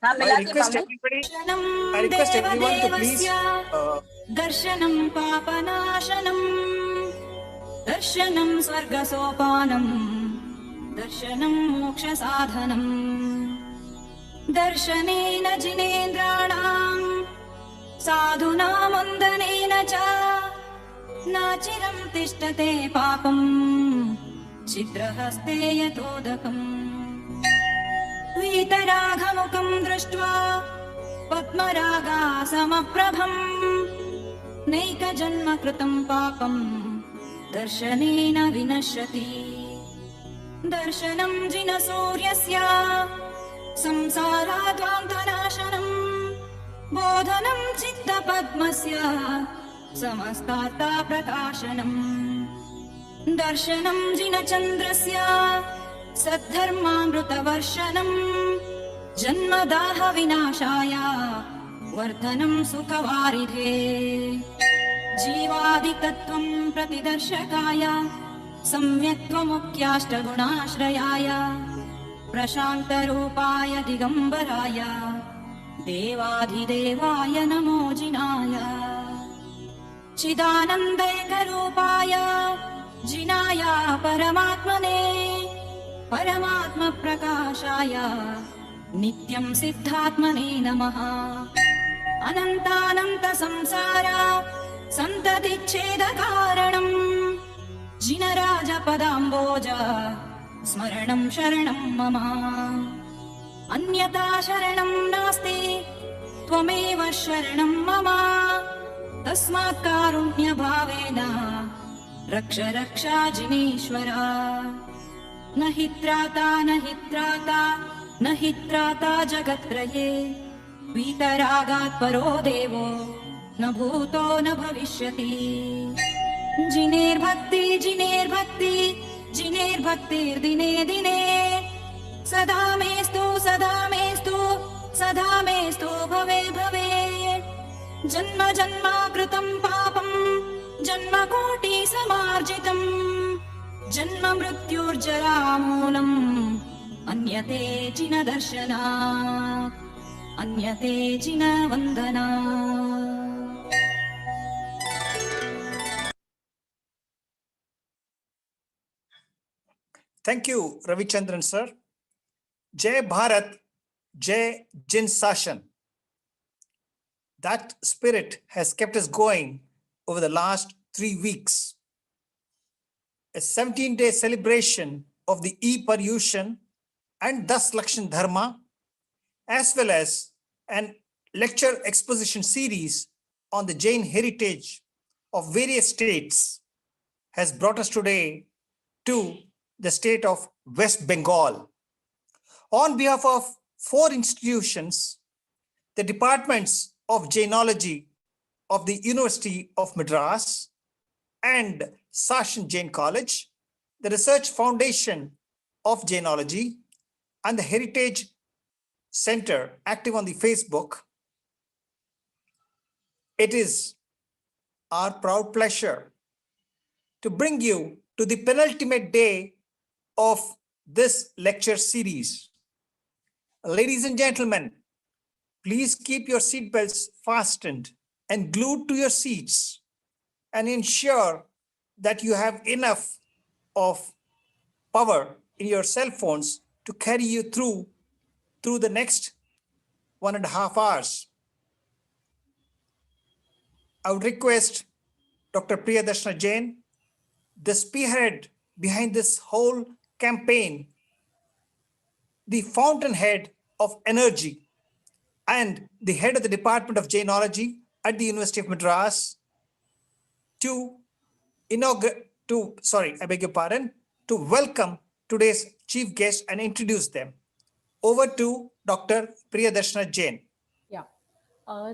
I request everyone to please Darshanam papanashanam Darshanam swargasopanam Darshanam moksha sadhanam Darshanena jinendranam Sadhunam vandanena cha Nachiram tishtate papam Chitrahaste yatodakam Vitaraghamukam drashtva Padmaraga samaprabham Naika janma kritam papam Darshanena vinashrati Darshanam jina suryasya Samsaradvantanashanam Bodhanam chitta padmasya Samastarta prakashanam Darshanam jina chandrasya Saddharmamrutavarshanam Janmadaha vinashaya Vardhanam sukhawaridhe Jivaditattvam pratidarshakaya Samyaktvamukyashtagunashrayaya Prashantarupaya digambaraya Devadhidevaya namo jinaya Chidanandayakarupaya Jinaya paramatmane Paramatma prakashaya Nityam siddhatmane namaha Anantananta samsara Santaticheda karanam Jinaraja padamboja Smaranam sharanam mama Anyata sharanam nasti Tvameva sharanam mama Tasmat karunya bhavena Raksha raksha jineshwara Nahitrata nahitrata Nahitrata jagatraye Vitaragat paro devo Na bhuto na bhavishyati Jiner bhakti jiner bhakti Jiner bhaktir dine dine Sada mestu bhave bhave Janma janma kritam papam Janma koti samarjitam Janma mrityurjara moolam Anyate jina darshana Anyate jina vandana thank you, Ravichandran sir. Jai Bharat, Jai Jin Sashan. That spirit has kept us going over the last 3 weeks. A 17-day celebration of the E-Paryushan and Das Lakshan Dharma, as well as an lecture exposition series on the Jain heritage of various states has brought us today to the state of West Bengal. On behalf of 4 institutions, the departments of Jainology of the University of Madras and Shasun Jain College, the Research Foundation of Jainology, and the Heritage Center active on the Facebook, it is our proud pleasure to bring you to the penultimate day of this lecture series. Ladies and gentlemen, please keep your seatbelts fastened and glued to your seats and ensure that you have enough of power in your cell phones to carry you through the next 1.5 hours. I would request Dr. Priyadarshana Jain, the spearhead behind this whole campaign, the fountainhead of energy, and the head of the Department of Jainology at the University of Madras, to welcome today's chief guest and introduce them. Over to Dr. Priyadarshana Jain. Yeah.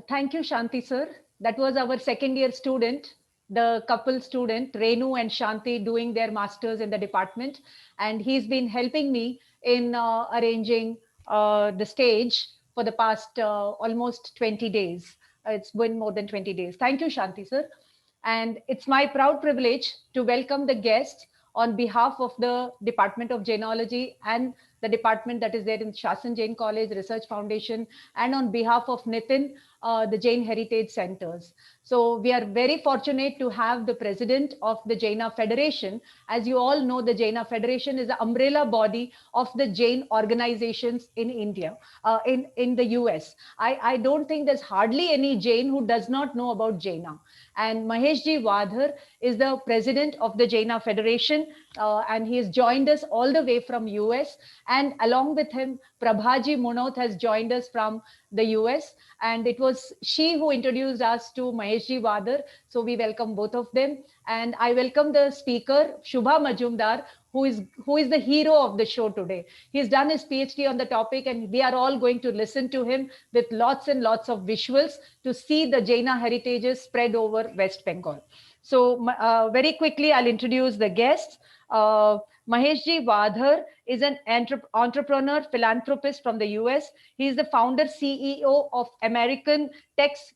Thank you, Shanti sir. That was our second year student, the couple student, Renu and Shanti, doing their masters in the department. And he's been helping me in arranging the stage for the past almost 20 days. It's been more than 20 days. Thank you, Shanti sir. And it's my proud privilege to welcome the guest on behalf of the Department of Jainology and the department that is there in Shasun Jain College Research Foundation, and on behalf of Nitin, the Jain Heritage Centers. So we are very fortunate to have the president of the Jaina Federation. As you all know, the Jaina Federation is the umbrella body of the Jain organizations in India, in the US. I don't think there's hardly any Jain who does not know about Jaina. And Maheshji Wadhar is the president of the Jaina Federation, and he has joined us all the way from US. And along with him, Prabhaji Munot has joined us from the US. And it was she who introduced us to Maheshji Wadhar. So we welcome both of them. And I welcome the speaker, Shubha Majumder, who is the hero of the show today. He's done his PhD on the topic, and we are all going to listen to him with lots and lots of visuals to see the Jaina heritages spread over West Bengal. So very quickly, I'll introduce the guests. Maheshji Wadhar is an entrepreneur, philanthropist from the US. He is the founder, CEO of American Tex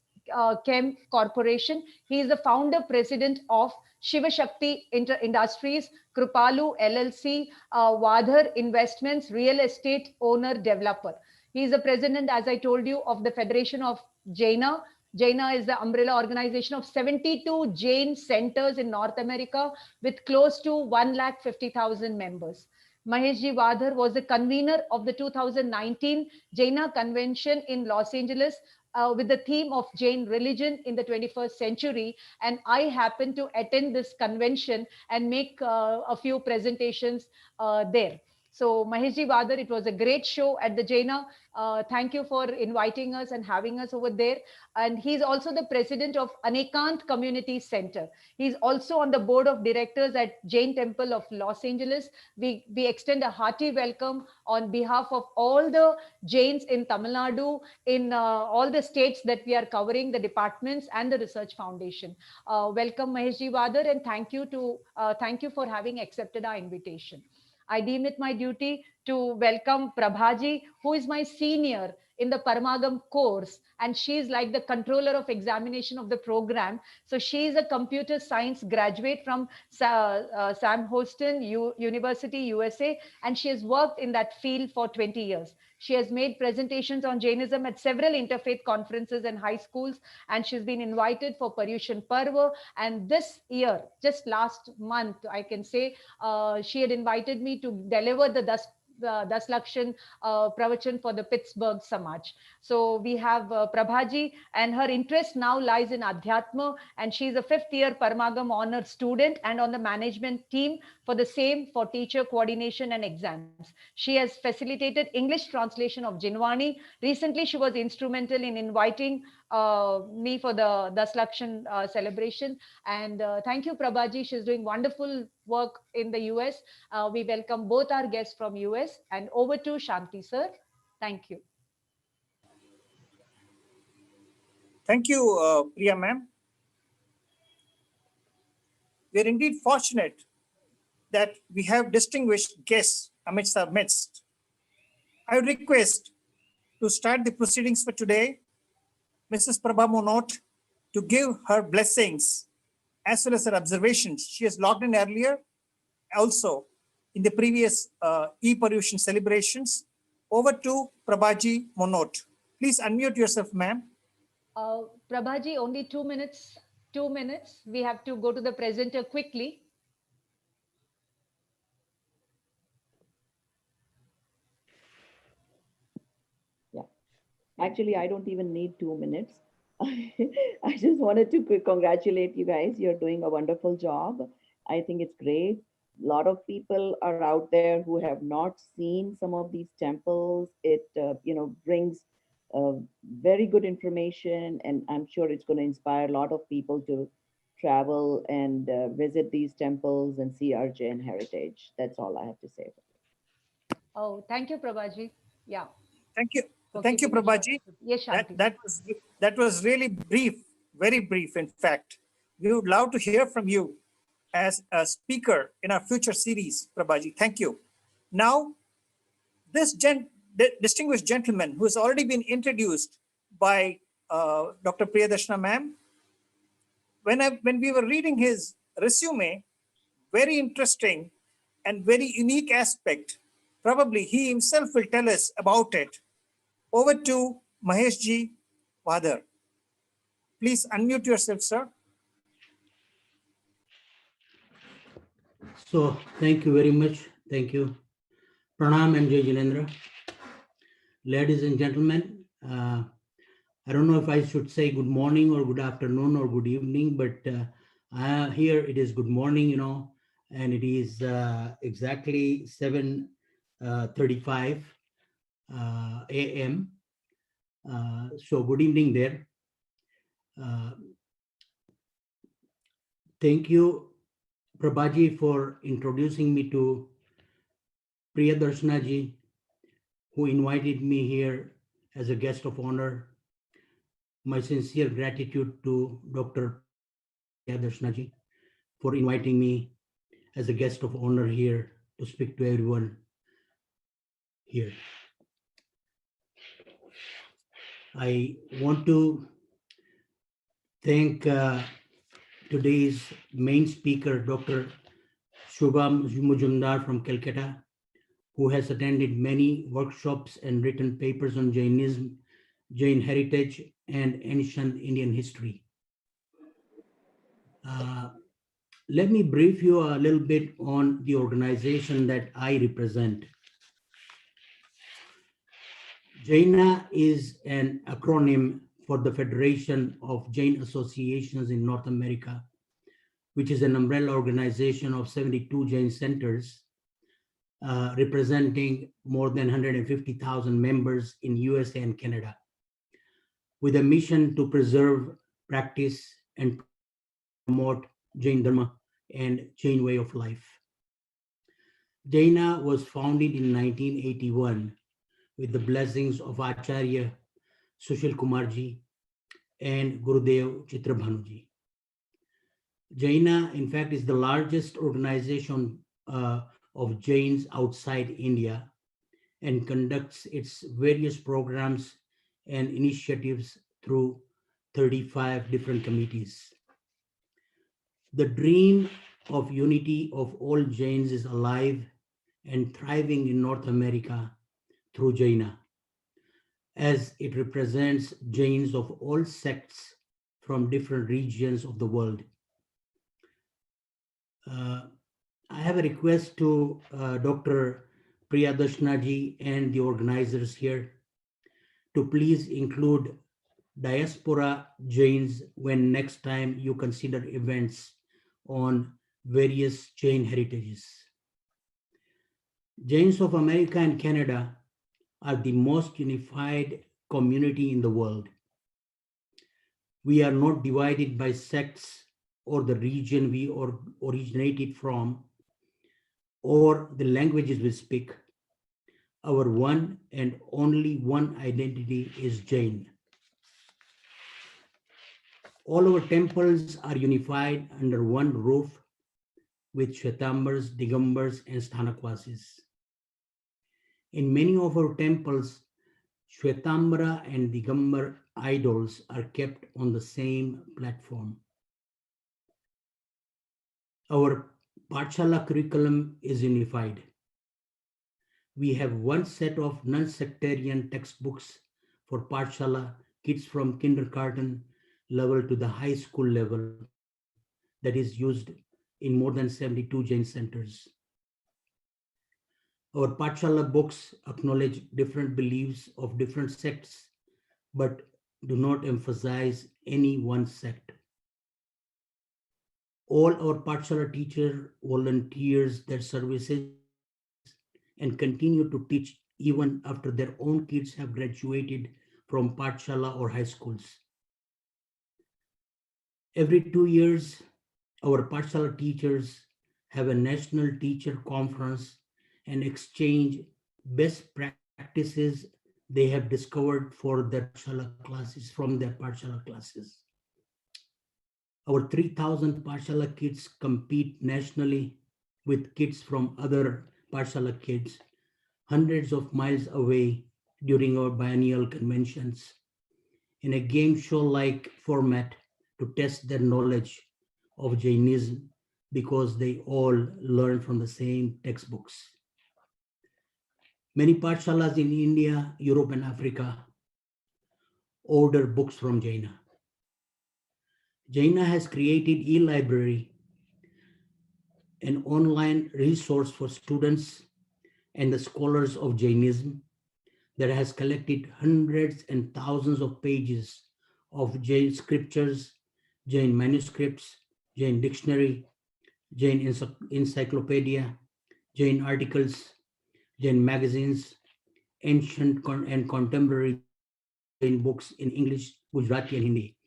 Chem Corporation. He is the founder, president of Shiva Shakti Industries, Krupalu LLC, Wadhar Investments, real estate owner developer. He is the president, as I told you, of the Federation of Jaina. Jaina is the umbrella organization of 72 Jain centers in North America with close to 150,000 members. Maheshji Wadhar was the convener of the 2019 Jaina Convention in Los Angeles, with the theme of Jain religion in the 21st century. And I happened to attend this convention and make a few presentations there. So Maheshji Wadhar, it was a great show at the Jaina. Thank you for inviting us and having us over there. And he's also the president of Anekant Community Center. He's also on the board of directors at Jain Temple of Los Angeles. We extend a hearty welcome on behalf of all the Jains in Tamil Nadu, in all the states that we are covering, the departments and the Research Foundation. Welcome Maheshji Wadhar, and thank you for having accepted our invitation. I deem it my duty to welcome Prabhaji, who is my senior in the Paramagam course, and she's like the controller of examination of the program. So she is a computer science graduate from Sam Houston University, USA, and she has worked in that field for 20 years. She has made presentations on Jainism at several interfaith conferences and high schools, and she's been invited for Paryushan Parva. And this year, just last month, I can say, she had invited me to deliver the Daslakshan Pravachan for the Pittsburgh Samaj. So we have Prabhaji, and her interest now lies in Adhyatma, and she's a 5th year Paramagam honor student and on the management team for the same for teacher coordination and exams. She has facilitated English translation of Jinwani. Recently, she was instrumental in inviting me for the Daslakshan celebration. And thank you, Prabhaji. She's doing wonderful work in the US. We welcome both our guests from US, and over to Shanti, sir. Thank you. Thank you, Priya ma'am. We are indeed fortunate that we have distinguished guests amidst our midst. I would request to start the proceedings for today, Mrs. Prabha Monot, to give her blessings as well as her observations. She has logged in earlier, also in the previous e-Paryushan celebrations. Over to Prabhaji Monot. Please unmute yourself, ma'am. Prabhaji, only 2 minutes. 2 minutes. We have to go to the presenter quickly. Yeah, actually, I don't even need 2 minutes. I just wanted to congratulate you guys. You're doing a wonderful job. I think it's great. A lot of people are out there who have not seen some of these temples. It brings very good information, and I'm sure it's going to inspire a lot of people to travel and visit these temples and see our Jain heritage. That's all I have to say. Oh, thank you, Prabhaji. Yeah. Thank you. Thank you, Prabhaji. Yes, Shanti. That was really brief, very brief, in fact. We would love to hear from you as a speaker in our future series, Prabhaji. Thank you. Now, this distinguished gentleman who has already been introduced by Dr. Priyadarshana ma'am, when we were reading his resume, very interesting and very unique aspect Probably he himself will tell us about it. Over to Maheshji Vadar. Please unmute yourself, sir. So thank you very much. Thank you. Pranam and Jai Jinendra. Ladies and gentlemen, I don't know if I should say good morning or good afternoon or good evening, but here it is good morning, and it is exactly 7:35 a.m. So good evening there. Uh, thank you, Prabhaji, for introducing me to Priyadarshanaji, who invited me here as a guest of honor. My sincere gratitude to Dr. Priyadarshanaji for inviting me as a guest of honor here to speak to everyone here. I want to thank today's main speaker, Dr. Shubha Majumder from Kolkata, who has attended many workshops and written papers on Jainism, Jain heritage, and ancient Indian history. Let me brief you a little bit on the organization that I represent. Jaina is an acronym for the Federation of Jain Associations in North America, which is an umbrella organization of 72 Jain centers, representing more than 150,000 members in USA and Canada, with a mission to preserve, practice, and promote Jain Dharma and Jain way of life. Jaina was founded in 1981 with the blessings of Acharya Sushil Kumarji and Gurudev Chitrabhanuji. Jaina, in fact, is the largest organization of Jains outside India and conducts its various programs and initiatives through 35 different committees. The dream of unity of all Jains is alive and thriving in North America through Jaina, as it represents Jains of all sects from different regions of the world. I have a request to Dr. Priyadarshanaji and the organizers here to please include diaspora Jains when next time you consider events on various Jain heritages. Jains of America and Canada are the most unified community in the world. We are not divided by sects or the region we originated from or the languages we speak. Our one and only one identity is Jain. All our temples are unified under one roof with Shvetambars, Digambars, and Sthanakvasis. In many of our temples, Shvetambara and Digambar idols are kept on the same platform. Our Pathshala curriculum is unified. We have one set of non-sectarian textbooks for Pathshala kids from kindergarten level to the high school level that is used in more than 72 Jain centers. Our Pathshala books acknowledge different beliefs of different sects, but do not emphasize any one sect. All our Pathshala teachers volunteers their services and continue to teach even after their own kids have graduated from Pathshala or high schools. Every 2 years, our Pathshala teachers have a national teacher conference and exchange best practices they have discovered for their Pathshala classes from their Pathshala classes. Our 3,000 Pathshala kids compete nationally with kids from other Pathshala kids hundreds of miles away during our biennial conventions in a game show-like format to test their knowledge of Jainism because they all learn from the same textbooks. Many pathshalas in India, Europe, and Africa order books from Jaina. Jaina has created e-library, an online resource for students and the scholars of Jainism that has collected hundreds and thousands of pages of Jain scriptures, Jain manuscripts, Jain dictionary, Jain encyclopedia, Jain articles, Jain magazines, and contemporary Jain books in English, Gujarati, and Hindi,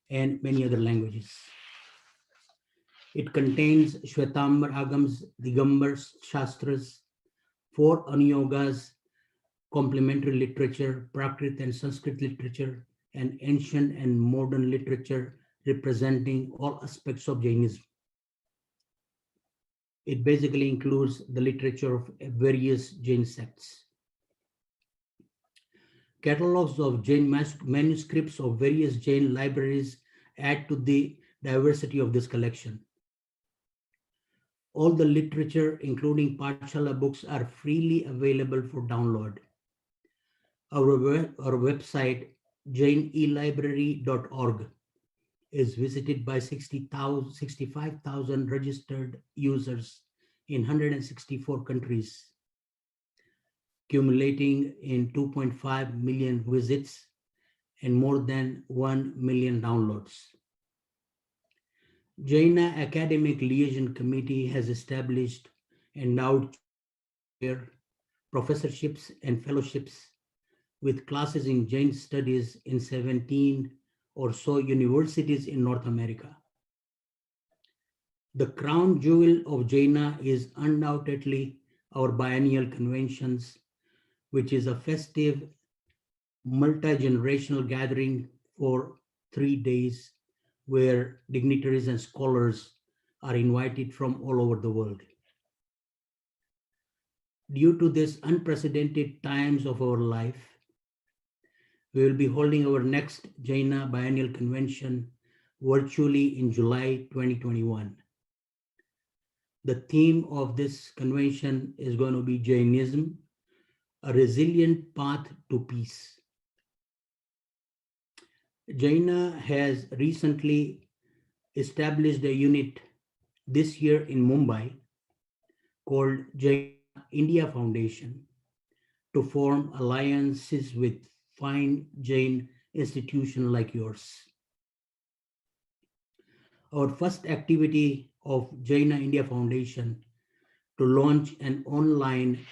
and many other languages. It contains Shwetambar Agams, Digambar Shastras, four Anuyogas, complementary literature, Prakrit and Sanskrit literature, and ancient and modern literature representing all aspects of Jainism. It basically includes the literature of various Jain sects. Catalogs of Jain manuscripts of various Jain libraries add to the diversity of this collection. All the literature, including Pathshala books, are freely available for download. Our website, jainelibrary.org, is visited by 65,000 registered users in 164 countries, accumulating in 2.5 million visits and more than 1 million downloads. Jaina Academic Liaison Committee has established endowed chair, professorships, and fellowships with classes in Jain studies in 17 or so universities in North America. The crown jewel of Jaina is undoubtedly our biennial conventions, which is a festive, multi-generational gathering for 3 days where dignitaries and scholars are invited from all over the world. Due to this unprecedented times of our life, we will be holding our next Jaina Biennial Convention virtually in July 2021. The theme of this convention is going to be Jainism, a resilient path to peace. Jaina has recently established a unit this year in Mumbai called Jaina India Foundation to form alliances with fine Jain institutions like yours. Our first activity of Jaina India Foundation to launch an online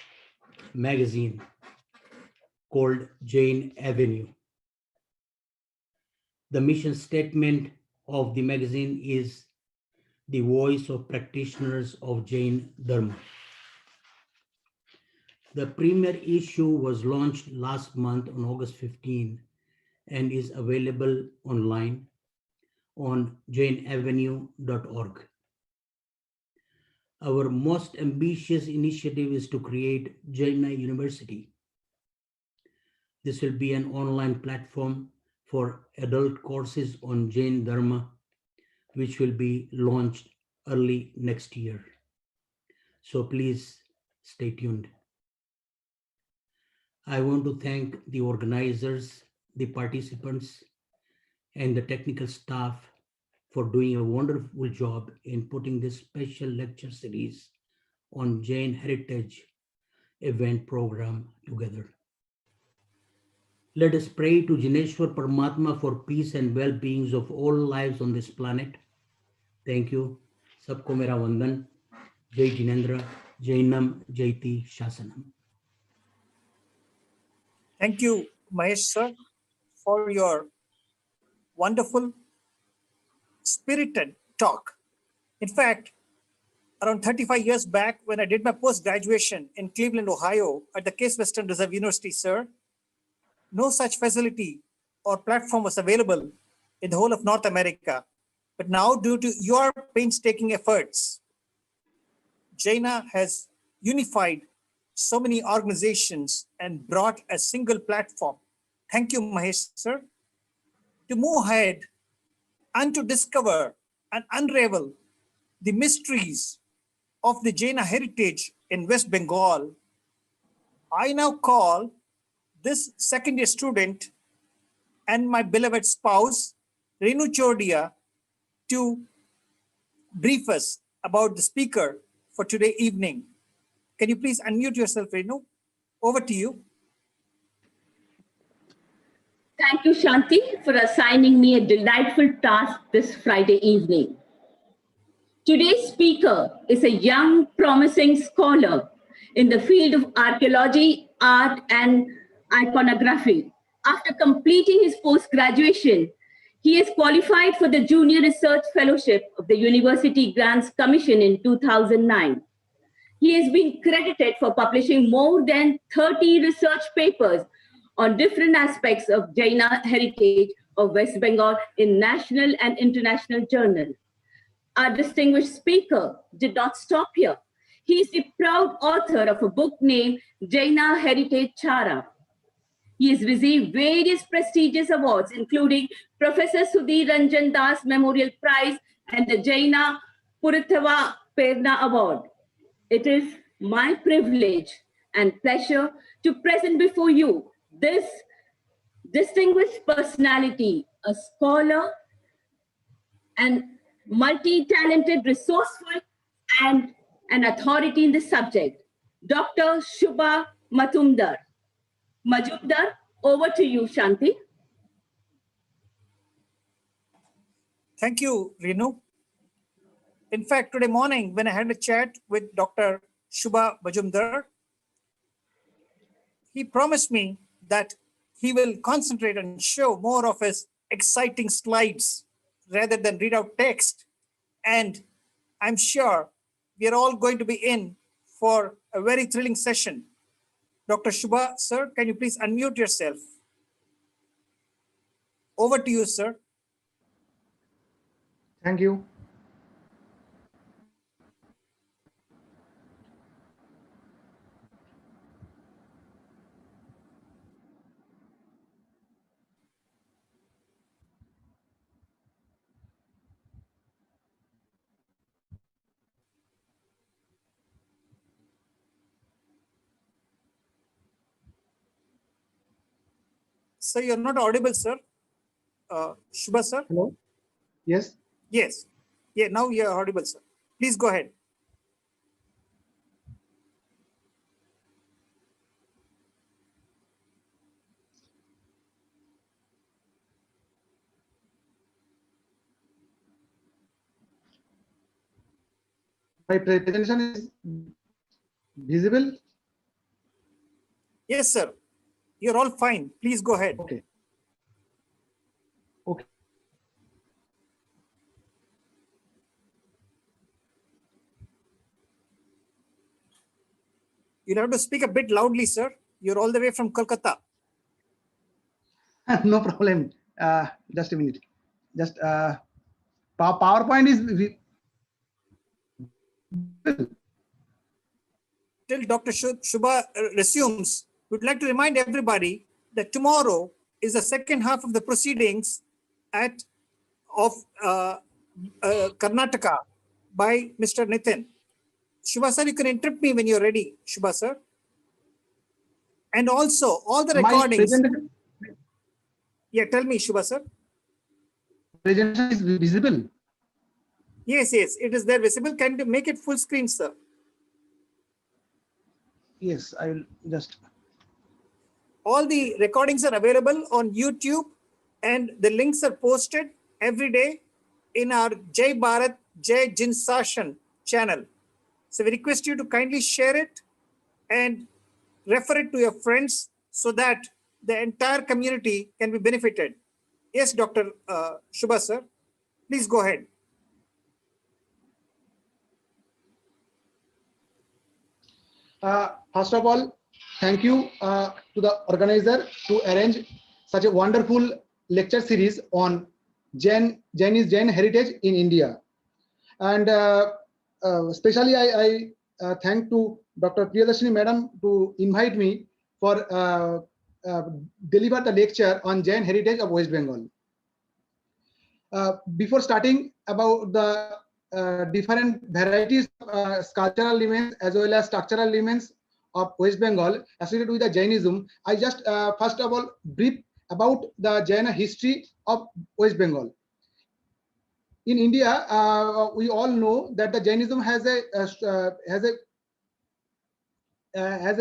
magazine called Jain Avenue. The mission statement of the magazine is the voice of practitioners of Jain Dharma. The premier issue was launched last month on August 15 and is available online on jainavenue.org. Our most ambitious initiative is to create Jaina University. This will be an online platform for adult courses on Jain Dharma, which will be launched early next year. So please stay tuned. I want to thank the organizers, the participants, and the technical staff for doing a wonderful job in putting this special lecture series on Jain Heritage event program together. Let us pray to Jineshwar Paramatma for peace and well-being of all lives on this planet. Thank you. Sabko mera vandan. Jai Jinendra, Jainam, Jaiti, Shasanam. Thank you, Mahesh sir, for your wonderful, spirited talk. In fact, around 35 years back, when I did my post-graduation in Cleveland, Ohio, at the Case Western Reserve University, sir, no such facility or platform was available in the whole of North America. But now, due to your painstaking efforts, Jaina has unified so many organizations and brought a single platform. Thank you, Mahesh, sir. To move ahead and to discover and unravel the mysteries of the Jaina heritage in West Bengal, I now call this second year student and my beloved spouse, Renu Chodia, to brief us about the speaker for today evening. Can you please unmute yourself, Renu? Over to you. Thank you, Shanti, for assigning me a delightful task this Friday evening. Today's speaker is a young, promising scholar in the field of archaeology, art, and iconography. After completing his post-graduation, he is qualified for the Junior Research Fellowship of the University Grants Commission in 2009. He has been credited for publishing more than 30 research papers on different aspects of Jain heritage of West Bengal in national and international journals. Our distinguished speaker did not stop here. He is the proud author of a book named Jain Heritage Chara. He has received various prestigious awards, including Professor Sudhir Ranjan Das Memorial Prize and the Jaina Puritava Perna Award. It is my privilege and pleasure to present before you this distinguished personality, a scholar and multi-talented, resourceful, and an authority in the subject, Dr. Shubha Majumder. Majumder, over to you, Shanti. Thank you, Renu. In fact, today morning, when I had a chat with Dr. Shubha Majumder, he promised me that he will concentrate and show more of his exciting slides rather than read out text. And I'm sure we are all going to be in for a very thrilling session. Dr. Shubha, sir, can you please unmute yourself? Over to you, sir. Thank you. Sir, you're not audible, sir. Shubha, sir? Hello. Yes. Yes. Yeah, now you're audible, sir. Please go ahead. My presentation is visible. Yes, sir. You're all fine. Please go ahead. Okay. Okay. You'll have to speak a bit loudly, sir. You're all the way from Kolkata. No problem. Just a minute. Just PowerPoint is visible. Till Dr. Shubha resumes, we'd like to remind everybody that tomorrow is the second half of the proceedings of Karnataka by Mr. Nitin. Shubha sir, you can interrupt me when you're ready, Shubha sir. And also all the recordings. Yeah, tell me, Shubha sir. Presentation is visible. Yes, yes, it is there visible. Can you make it full screen, sir? Yes, I will just. All the recordings are available on YouTube and the links are posted every day in our Jai Bharat, Jai Jinsashan channel. So we request you to kindly share it and refer it to your friends so that the entire community can be benefited. Yes, Dr. Shubha, sir, please go ahead. First of all, thank you to the organizer to arrange such a wonderful lecture series on Jain Heritage in India. And especially I thank to Dr. Priyadarshini Madam to invite me for deliver the lecture on Jain Heritage of West Bengal. Before starting about the different varieties of sculptural elements as well as structural elements of West Bengal associated with the Jainism, I just first of all brief about the Jaina history of West Bengal. In India, we all know that the Jainism has a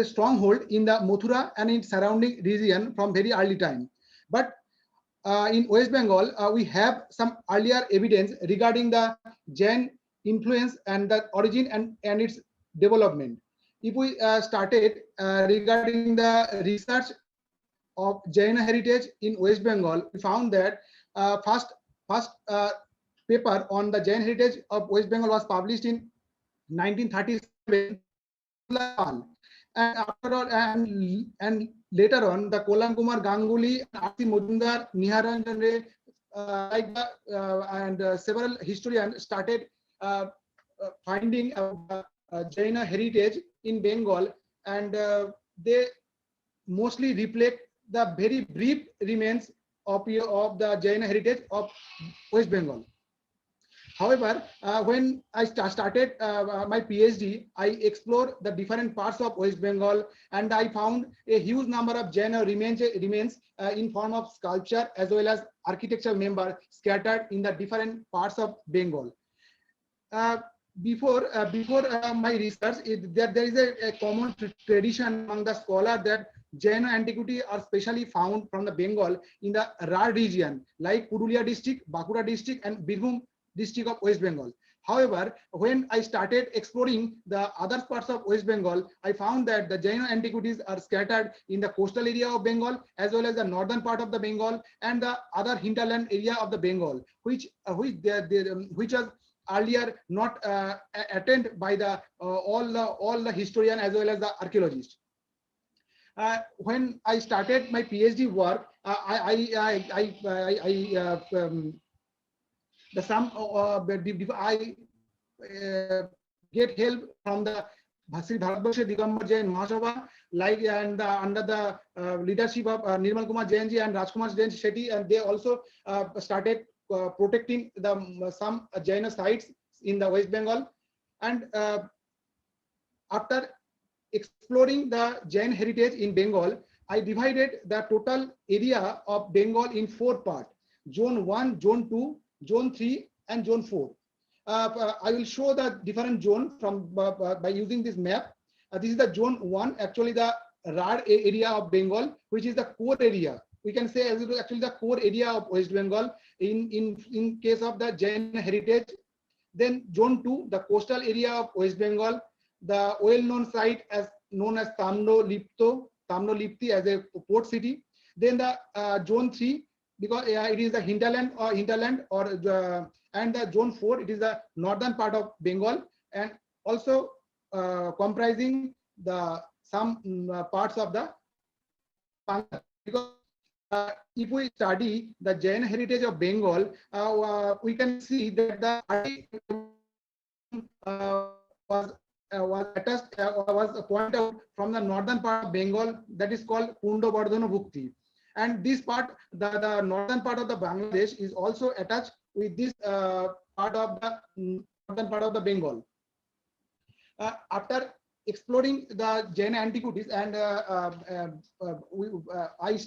stronghold in the Mathura and its surrounding region from very early time. But in West Bengal, we have some earlier evidence regarding the Jain influence and the origin and its development. If we started regarding the research of Jain heritage in West Bengal, we found that first paper on the Jain heritage of West Bengal was published in 1937 and after all and later on the Kolan Kumar Ganguly, R.C. Majumder, Niharanjan Ray, and several historians started finding Jaina heritage in Bengal, and they mostly reflect the very brief remains of the Jaina heritage of West Bengal. However, when I started my PhD, I explored the different parts of West Bengal, and I found a huge number of Jaina remains in form of sculpture as well as architectural members scattered in the different parts of Bengal. Before my research, there is a common tradition among the scholars that Jaina antiquity are specially found from the Bengal in the Rar region, like Purulia district, Bankura district, and Birbhum district of West Bengal. However, when I started exploring the other parts of West Bengal, I found that the Jaina antiquities are scattered in the coastal area of Bengal as well as the northern part of the Bengal and the other hinterland area of the Bengal, which was earlier not attended by the all the historian as well as the archaeologists. When I started my PhD work, I get help from the Sri Bharatbharsha Digambar Jain Mahasabha, like and under the leadership of Nirmal Kumar Jainji and Rajkumar Jain Shetty, and they also started protecting the some Jaina sites in the West Bengal. And after exploring the Jain heritage in Bengal, I divided the total area of Bengal in 4 parts: Zone 1, Zone 2, Zone 3, and Zone 4. I will show the different zone from by using this map. This is the Zone 1, actually the Rar area of Bengal, which is the core area. We can say as it is actually the core area of West Bengal in case of the Jain heritage. Then Zone 2, the coastal area of West Bengal, the well-known site as known as Tamnolipti as a port city. Then the Zone 3, because it is the hinterland and the Zone 4, it is the northern part of Bengal, and also comprising the some parts of the Bangla. Because if we study the Jain heritage of Bengal, we can see that the was pointed out from the northern part of Bengal, that is called Kundo Bardhana Bhukti. And this part, the northern part of the Bangladesh is also attached with this part of the northern part of the Bengal. After exploring the Jain antiquities, and I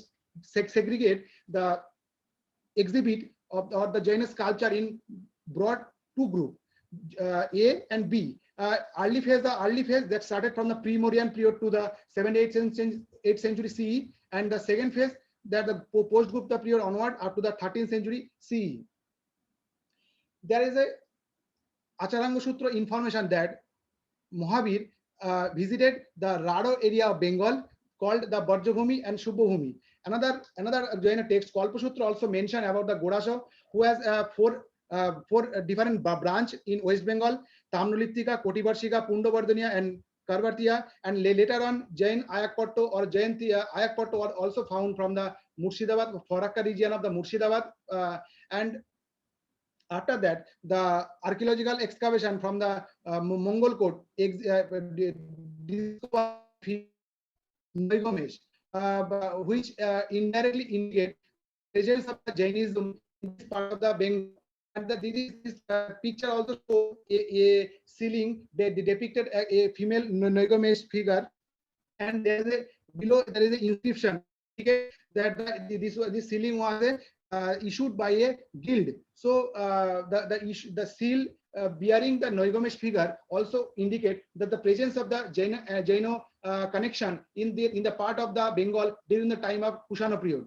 segregate the exhibit of or the Jain sculpture in broad 2 groups, A and B. Early phase that started from the pre-Mauryan period to the 7th 8th century CE, and the second phase that the post-Gupta period onward up to the 13th century CE. There is a Acharanga Sutra information that Mahavir visited the Rado area of Bengal called the Barjabhumi and Shubhabhumi. Another Jaina text, Kalpasutra, also mentioned about the Godasha, who has 4 different branch in West Bengal: Tamnoliptika, Kotivarshika, Pundavardhaniya, and Karvartiya. And later on, Jain Ayakpatto or Jain Ayakpatto are also found from the Murshidabad, Farakka region of the Murshidabad. And after that, the archaeological excavation from the Mongol court which indirectly indicate presence of the Jainism in this part of the Bengal. And this picture also shows a ceiling that depicted a female Noigomesh figure and there is a below there is an inscription that this sealing was issued by a guild. So the seal bearing the Noigamesh figure also indicate that the presence of the Jaino connection in the part of the Bengal during the time of Kushana period.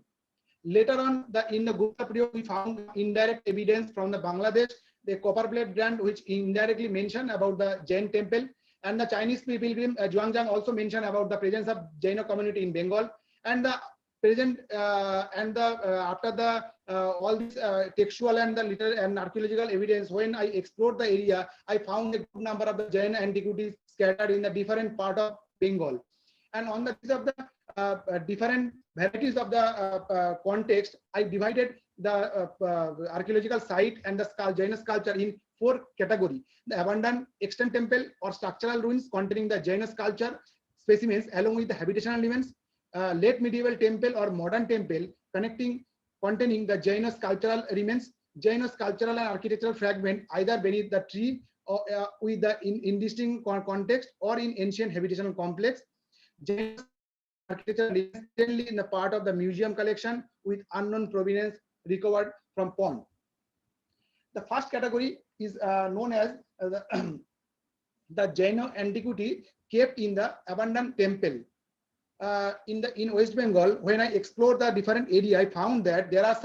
Later on, in the Gupta period, we found indirect evidence from the Bangladesh, the copper plate brand, which indirectly mentioned about the Jain temple, and the Chinese pilgrim Zhuangzhang also mentioned about the presence of Jaina community in Bengal, and the present after the all this textual and the literary and archaeological evidence, when I explored the area, I found a good number of the Jain antiquities scattered in the different part of Bengal, and on the basis of the different varieties of the context, I divided the archaeological site and the Jaina sculpture in 4 categories: the abandoned extant temple or structural ruins containing the Jaina sculpture specimens along with the habitational elements, late medieval temple or modern temple containing the Jaina sculptural remains, Jaina sculptural and architectural fragment either beneath the tree or with the indistinct context or in ancient habitational complex. Jaina architecture recently in the part of the museum collection with unknown provenance recovered from pond. The first category is known as the Jaina antiquity kept in the abandoned temple. In West Bengal, when I explored the different area, I found that there are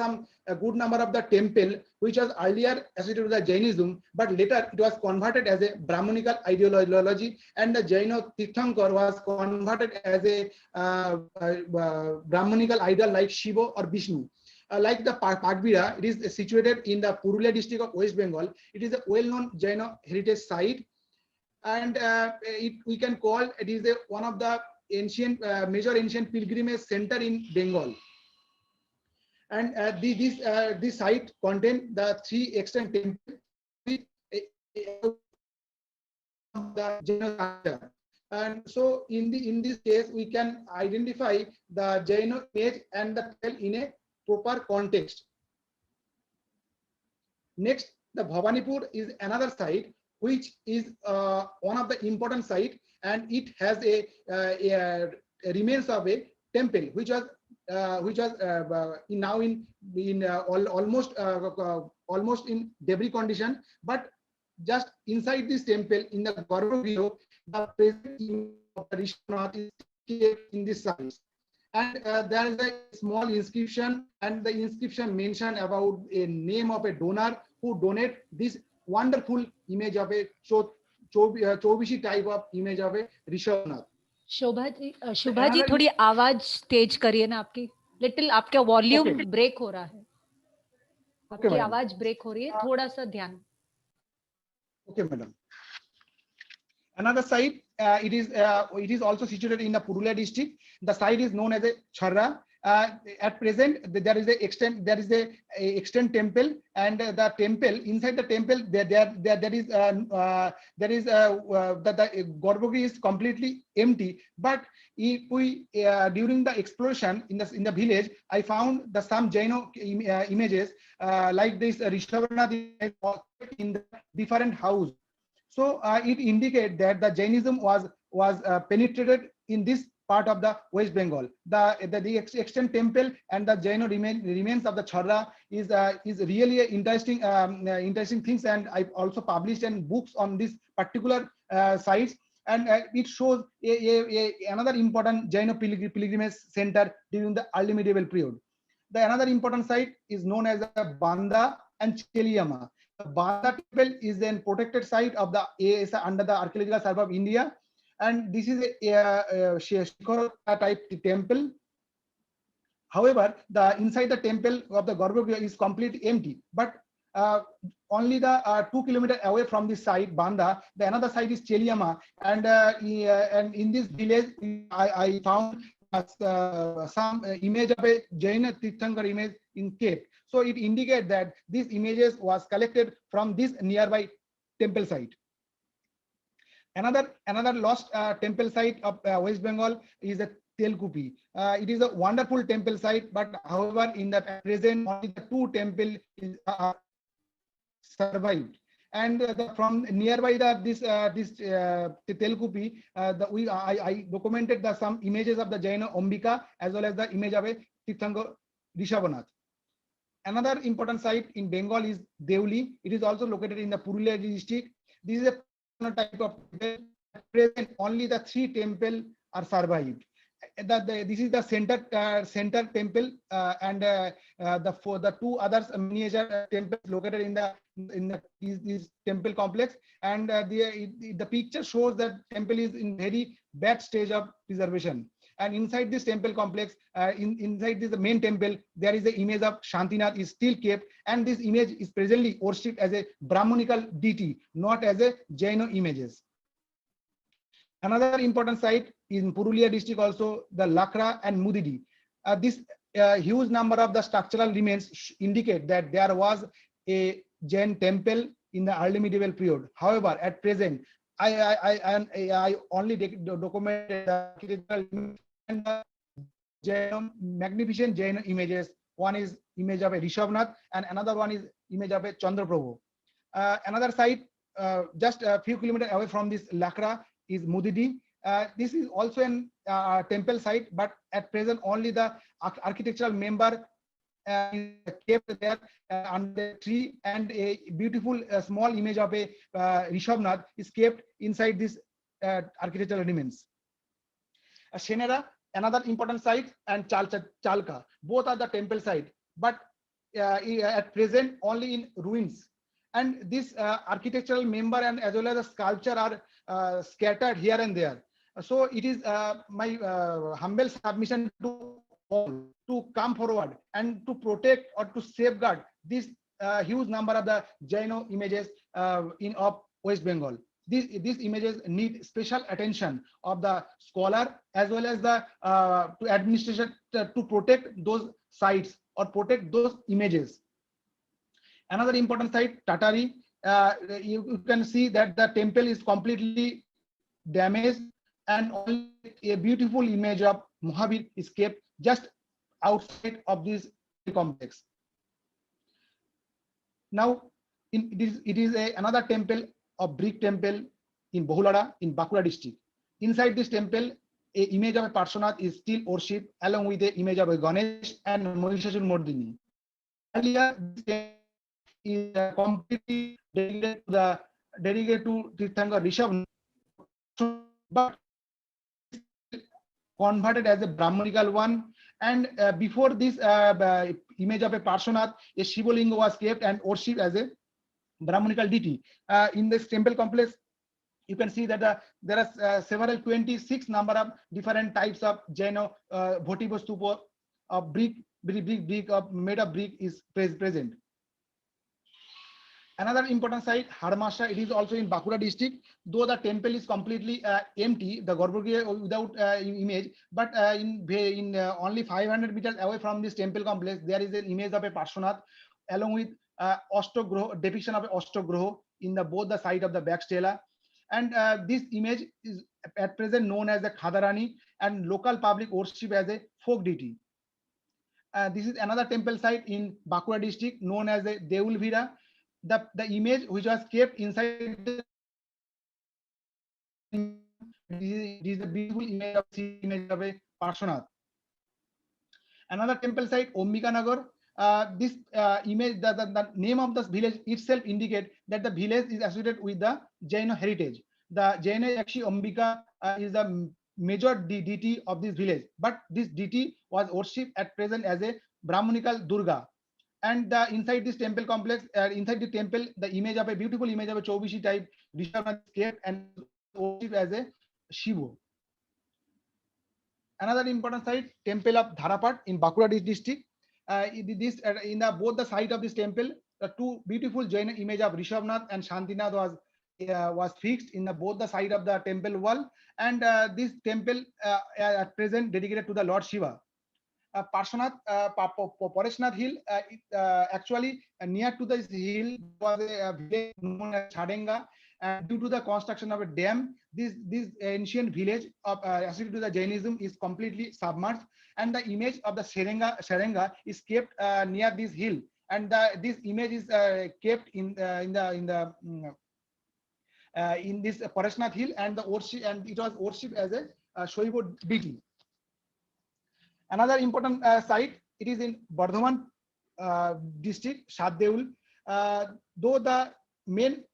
a good number of the temple which was earlier associated with the Jainism, but later it was converted as a Brahmanical ideology, and the Jaina Tirthankar was converted as a Brahmanical idol like Shiva or Vishnu. Like the Pagbira, it is situated in the Purulia district of West Bengal. It is a well-known Jaina heritage site, and we can call it is one of the major ancient pilgrimage center in Bengal. And this site contains the 3 extant temples with the Jaina culture. And so in this case, we can identify the Jaina image and the temple in a proper context. Next, the Bhavanipur is another site which is one of the important site, and it has a remains of a temple which was now in almost in debris condition, but just inside this temple in the Garbhagriha, the present of the Rishwanath is kept in this site. And there is a small inscription, and the inscription mentioned about a name of a donor who donate this wonderful image of a Chobishi type of image of a Rishwanath. Shobha ji थोड़ी आवाज तेज करिए ना आपकी, little आपका volume break हो रहा है, आपकी आवाज ब्रेक हो रही है, थोड़ा सा ध्यान. Okay, madam. Another site, it is also situated in the Purulia district. The site is known as a Charra. At present, there is a extent temple, and the temple inside the temple the Garbhagriha is completely empty. But if we during the exploration in the village, I found some Jaina images like this Rishabhanath in the different house. So it indicates that the Jainism was penetrated in this part of the West Bengal. The extant temple and the Jaina remains of the Charra is really a interesting things, and I also published books on this particular sites, and it shows another important Jaina pilgrimage center during the early medieval period. Another important site is known as the Banda and Cheliama. The Banda temple is then protected site of the ASI under the Archaeological Survey of India, and this is a Shikhara type temple. However, the inside the temple of the Garbhagriha is completely empty, but only the 2 kilometers away from this site, Banda, the another site is Cheliama, and in this village, I found some image of a Jaina Tirthankar image in cave. So it indicates that these images was collected from this nearby temple site. Another lost temple site of West Bengal is a Telkupi. It is a wonderful temple site, but however, in the present, only the 2 temples are survived. And from nearby the Telkupi, I documented some images of the Jaina Ombika as well as the image of a Tirthanga Rishabhanath. Another important site in Bengal is Deuli. It is also located in the Purulia district. This is a type of temple. At present, only the 3 temples are survived. This is the center temple, and the 2 others miniature temples located in this temple complex. And the picture shows that temple is in very bad stage of preservation. And inside this temple complex, inside this main temple, there is the image of Shantinath is still kept, and this image is presently worshipped as a Brahmanical deity, not as a Jaino images. Another important site in Purulia district also, the Lakra and Mudidi. This huge number of the structural remains indicate that there was a Jain temple in the early medieval period. However, at present, I only documented the architectural and the magnificent Jain images. One is image of a Rishabhnath and another one is image of a Chandraprabhu. Another site just a few kilometers away from this Lakra is Mudidi. This is also a temple site, but at present only the architectural member is kept there under the tree, and a beautiful small image of a Rishabhnath is kept inside this architectural remains. Shenera, another important site, and Chalka, both are the temple site, but at present only in ruins. And this architectural member and as well as the sculpture are scattered here and there. So it is my humble submission to all to come forward and to protect or to safeguard this huge number of the Jaino images of West Bengal. These images need special attention of the scholar as well as the to administration to protect those sites or protect those images. Another important site, Tatari, you can see that the temple is completely damaged and only a beautiful image of Mahavir is kept just outside of this complex. Now, it is another temple, a brick temple in Bahulada in Bankura district. Inside this temple, a image of a Parshvanath is still worshipped along with the image of a Ganesh and Mahishasur Mordini. Earlier, this temple is completely dedicated to Tirthanga Rishabh, but converted as a Brahmanical one. And before this image of a Parshvanath, a Shivalinga was kept and worshipped as a Brahmanical deity. In this temple complex, you can see that there are several 26 number of different types of Jaino votiva stupa of brick made of brick is present. Another important site, Harmasha, it is also in Bankura district. Though the temple is completely empty, the Garbhagriha without image, but in only 500 meters away from this temple complex, there is an image of a Parshvanath along with depiction of Ashtagraha in both the side of the back stela. And this image is at present known as the Khadarani, and local public worship as a folk deity. This is another temple site in Bankura district known as the Deulvira. The image which was kept inside the is a beautiful image of a Parshvanath. Another temple site, Ombika Nagar. This image, the name of this village itself indicate that the village is associated with the Jain heritage. The Jain actually Ombika is the major deity of this village, but this deity was worshipped at present as a Brahmanical Durga. And inside this temple complex, inside the temple, the image of a beautiful image of a Chaubishi type Rishabhnath is kept and worshipped as a Shiva. Another important site, temple of Dharapat in Bankura district. In both the side of this temple, the 2 beautiful Jain image of Rishabhnath and Shantinath was fixed in both the side of the temple wall. And this temple at present dedicated to the Lord Shiva. Parshvanath, Pareshnath hill, actually near to this hill was a village known as Chadenga, and due to the construction of a dam, this ancient village associated to the Jainism is completely submerged, and the image of the Sharenga is kept near this hill, and this image is kept in this Parashnath Hill, and the worship, and it was worshipped as a Shoivo deity. Another important site, it is in Bardhaman district, Shaddeul. Though the main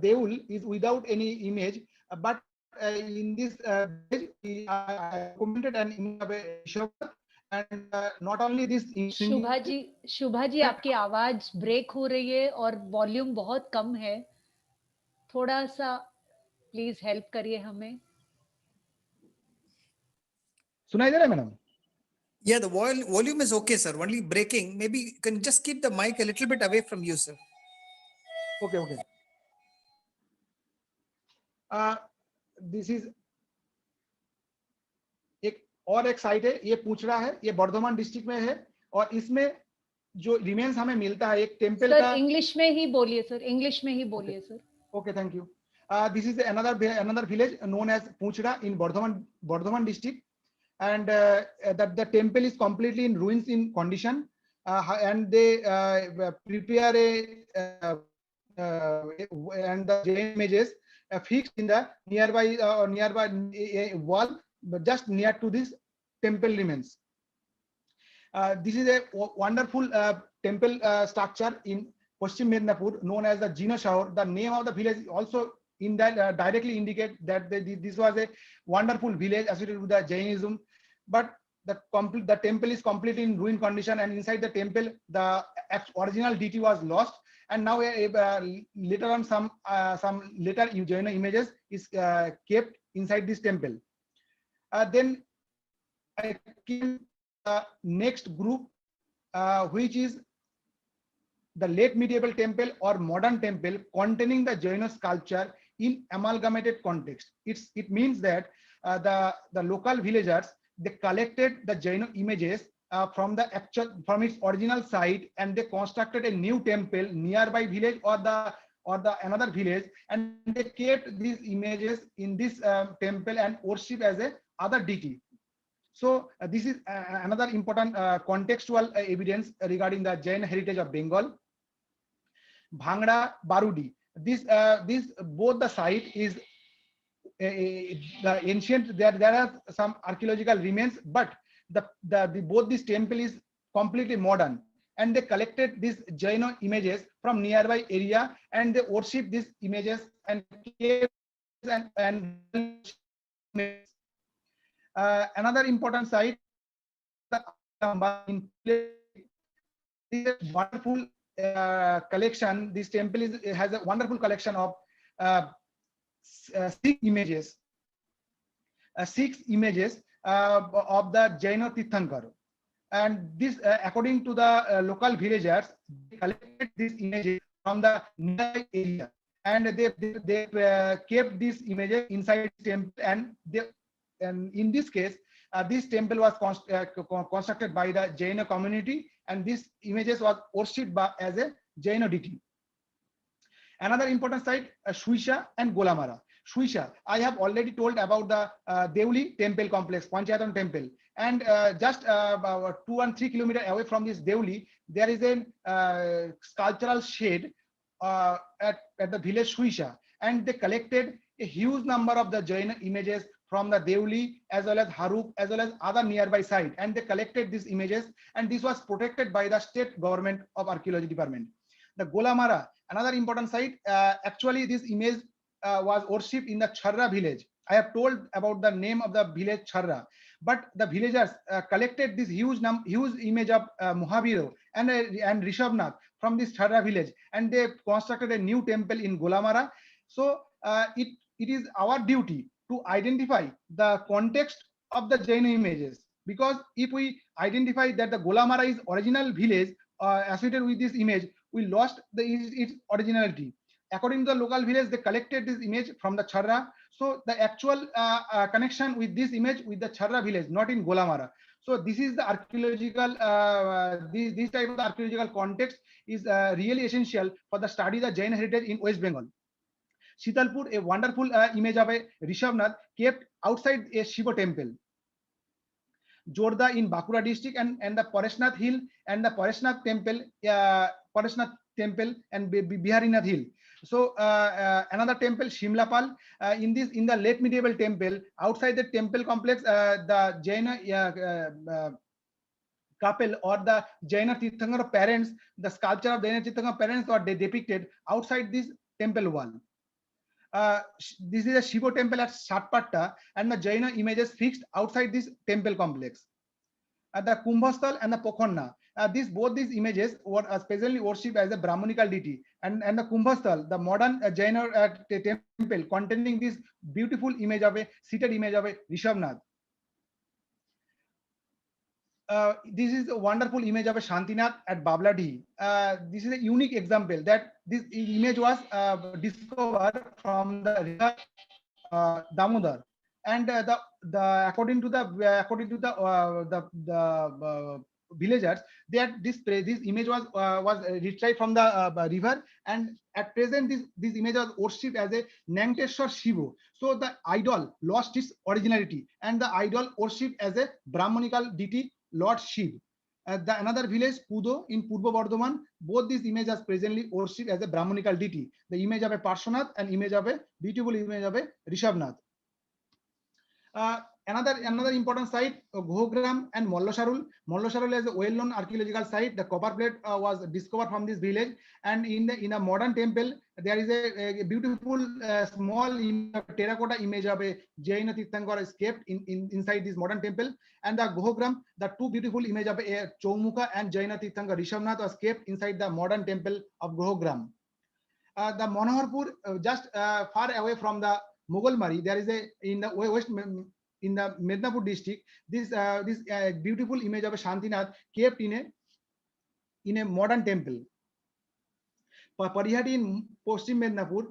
Deul is without any image, but in this village, I commented an image of a Rishabh, and not only this. शुभा जी आपकी आवाज break हो रही है और volume बहुत कम है, थोड़ा सा प्लीज हेल्प करिए हमें. सुनाई दे रहा है madam? Yeah, the volume is okay, sir. Only breaking. Maybe you can just keep the mic a little bit away from you, sir. Okay. This is एक साइट है, ये पूछड़ा है, ये बर्धमान डिस्ट्रिक्ट में है, और इसमें जो रिमेन्स हमें मिलता है एक टेम्पल का. इंग्लिश में ही बोलिए सर, इंग्लिश में ही बोलिए sir. Okay, thank you. This is another village known as Puchda in Bardhaman district, and that the temple is completely in ruins in condition, and they prepare and the Jain images fixed in the nearby wall, just near to this temple remains. This is a wonderful temple structure in Paschim Mednapur known as the Jino Shahar. The name of the village also in that directly indicate that this was a wonderful village associated with the Jainism, but the temple is completely in ruin condition, and inside the temple the original deity was lost, and now later on some later Jaina images is kept inside this temple. Then I came next group, which is the late medieval temple or modern temple containing the Jaina sculpture in amalgamated context. It means that the local villagers, they collected the Jaina images from its original site, and they constructed a new temple nearby village or the another village, and they kept these images in this temple and worship as a other deity. So this is another important contextual evidence regarding the Jain heritage of Bengal. Bhangra, Barudi. This both the site is the ancient. There are some archaeological remains, but both this temple is completely modern, and they collected these Jaina images from nearby area, and they worship these images and another important site, this wonderful collection. This temple has a wonderful collection of 6 images of the Jaina Tirthankar, and this according to the local villagers, they collected these images from the nearby area, and they kept these images inside the temple, and in this case this temple was constructed by the Jaina community, and these images was worshipped as a Jaina deity. Another important site, Shuisha and Golamara. Shuisha, I have already told about the Deuli temple complex, Panchayatam temple, and just about 2 and 3 kilometers away from this Deuli, there is a sculptural shed at the village Shuisha, and they collected a huge number of the Jaina images from the Deuli as well as Haruk as well as other nearby site, and they collected these images, and this was protected by the state government of archaeology department. The Golamara, another important site, actually this image was worshipped in the Charra village. I have told about the name of the village Charra, but the villagers collected this huge image of Mohabiro and Rishabnath from this Charra village, and they constructed a new temple in Golamara. So it is our duty to identify the context of the Jaina images, because if we identify that the Golamara is original village associated with this image, we lost its originality. According to the local village, they collected this image from the Charra. So the actual connection with this image with the Charra village, not in Golamara. So this is the archaeological, this type of archaeological context is really essential for the study of the Jain heritage in West Bengal. Sitalpur, a wonderful image of a Rishabnath kept outside a Shiva temple. Jorda in Bakura district, and the Parashnath hill and the Parashnath temple Parashnath temple and Biharinath hill. So another temple, Shimlapal. In the late medieval temple, outside the temple complex, the Jaina couple or the Jaina Tirthankara parents, the sculpture of Jaina Tirthankara parents were depicted outside this temple wall. This is a Shiva temple at Satpatta, and the Jaina images fixed outside this temple complex. The Kumbhasthal and the Pokhonna, both these images were specially worshipped as a Brahmanical deity, and the Kumbhasthal, the modern Jaina temple containing this beautiful image of a seated image of a Rishabhnath. This is a wonderful image of a Shantinath at Babladi. This is a unique example that this image was discovered from the river Damodar, and according to the villagers, that this image was retrieved from the river, and at present this image was worshipped as a Nankeshwar Shiva. So the idol lost its originality, and the idol worshipped as a Brahmanical deity, Lord Shiv. Another village, Pudo in Purba Bardhaman, both these images are presently worshipped as a Brahmanical deity. The image of a Parshvanath and image of a beautiful image of a Rishabhnath. Another important site, Gogram and Mollosharul. Mollosharul is a well-known archaeological site. The copper plate was discovered from this village, and in a modern temple there is a beautiful small terracotta image of a Jaina Tirthankara is kept inside this modern temple. And the Gogram, the two beautiful image of a Choumukha and Jaina Tirthankara Rishabhnath was kept inside the modern temple of Gogram. The Manoharpur, just far away from the Mogolmari, there is in the west, in the Mednapur district, this beautiful image of a Shantinath kept in a modern temple. Parihati in Paschim Mednapur,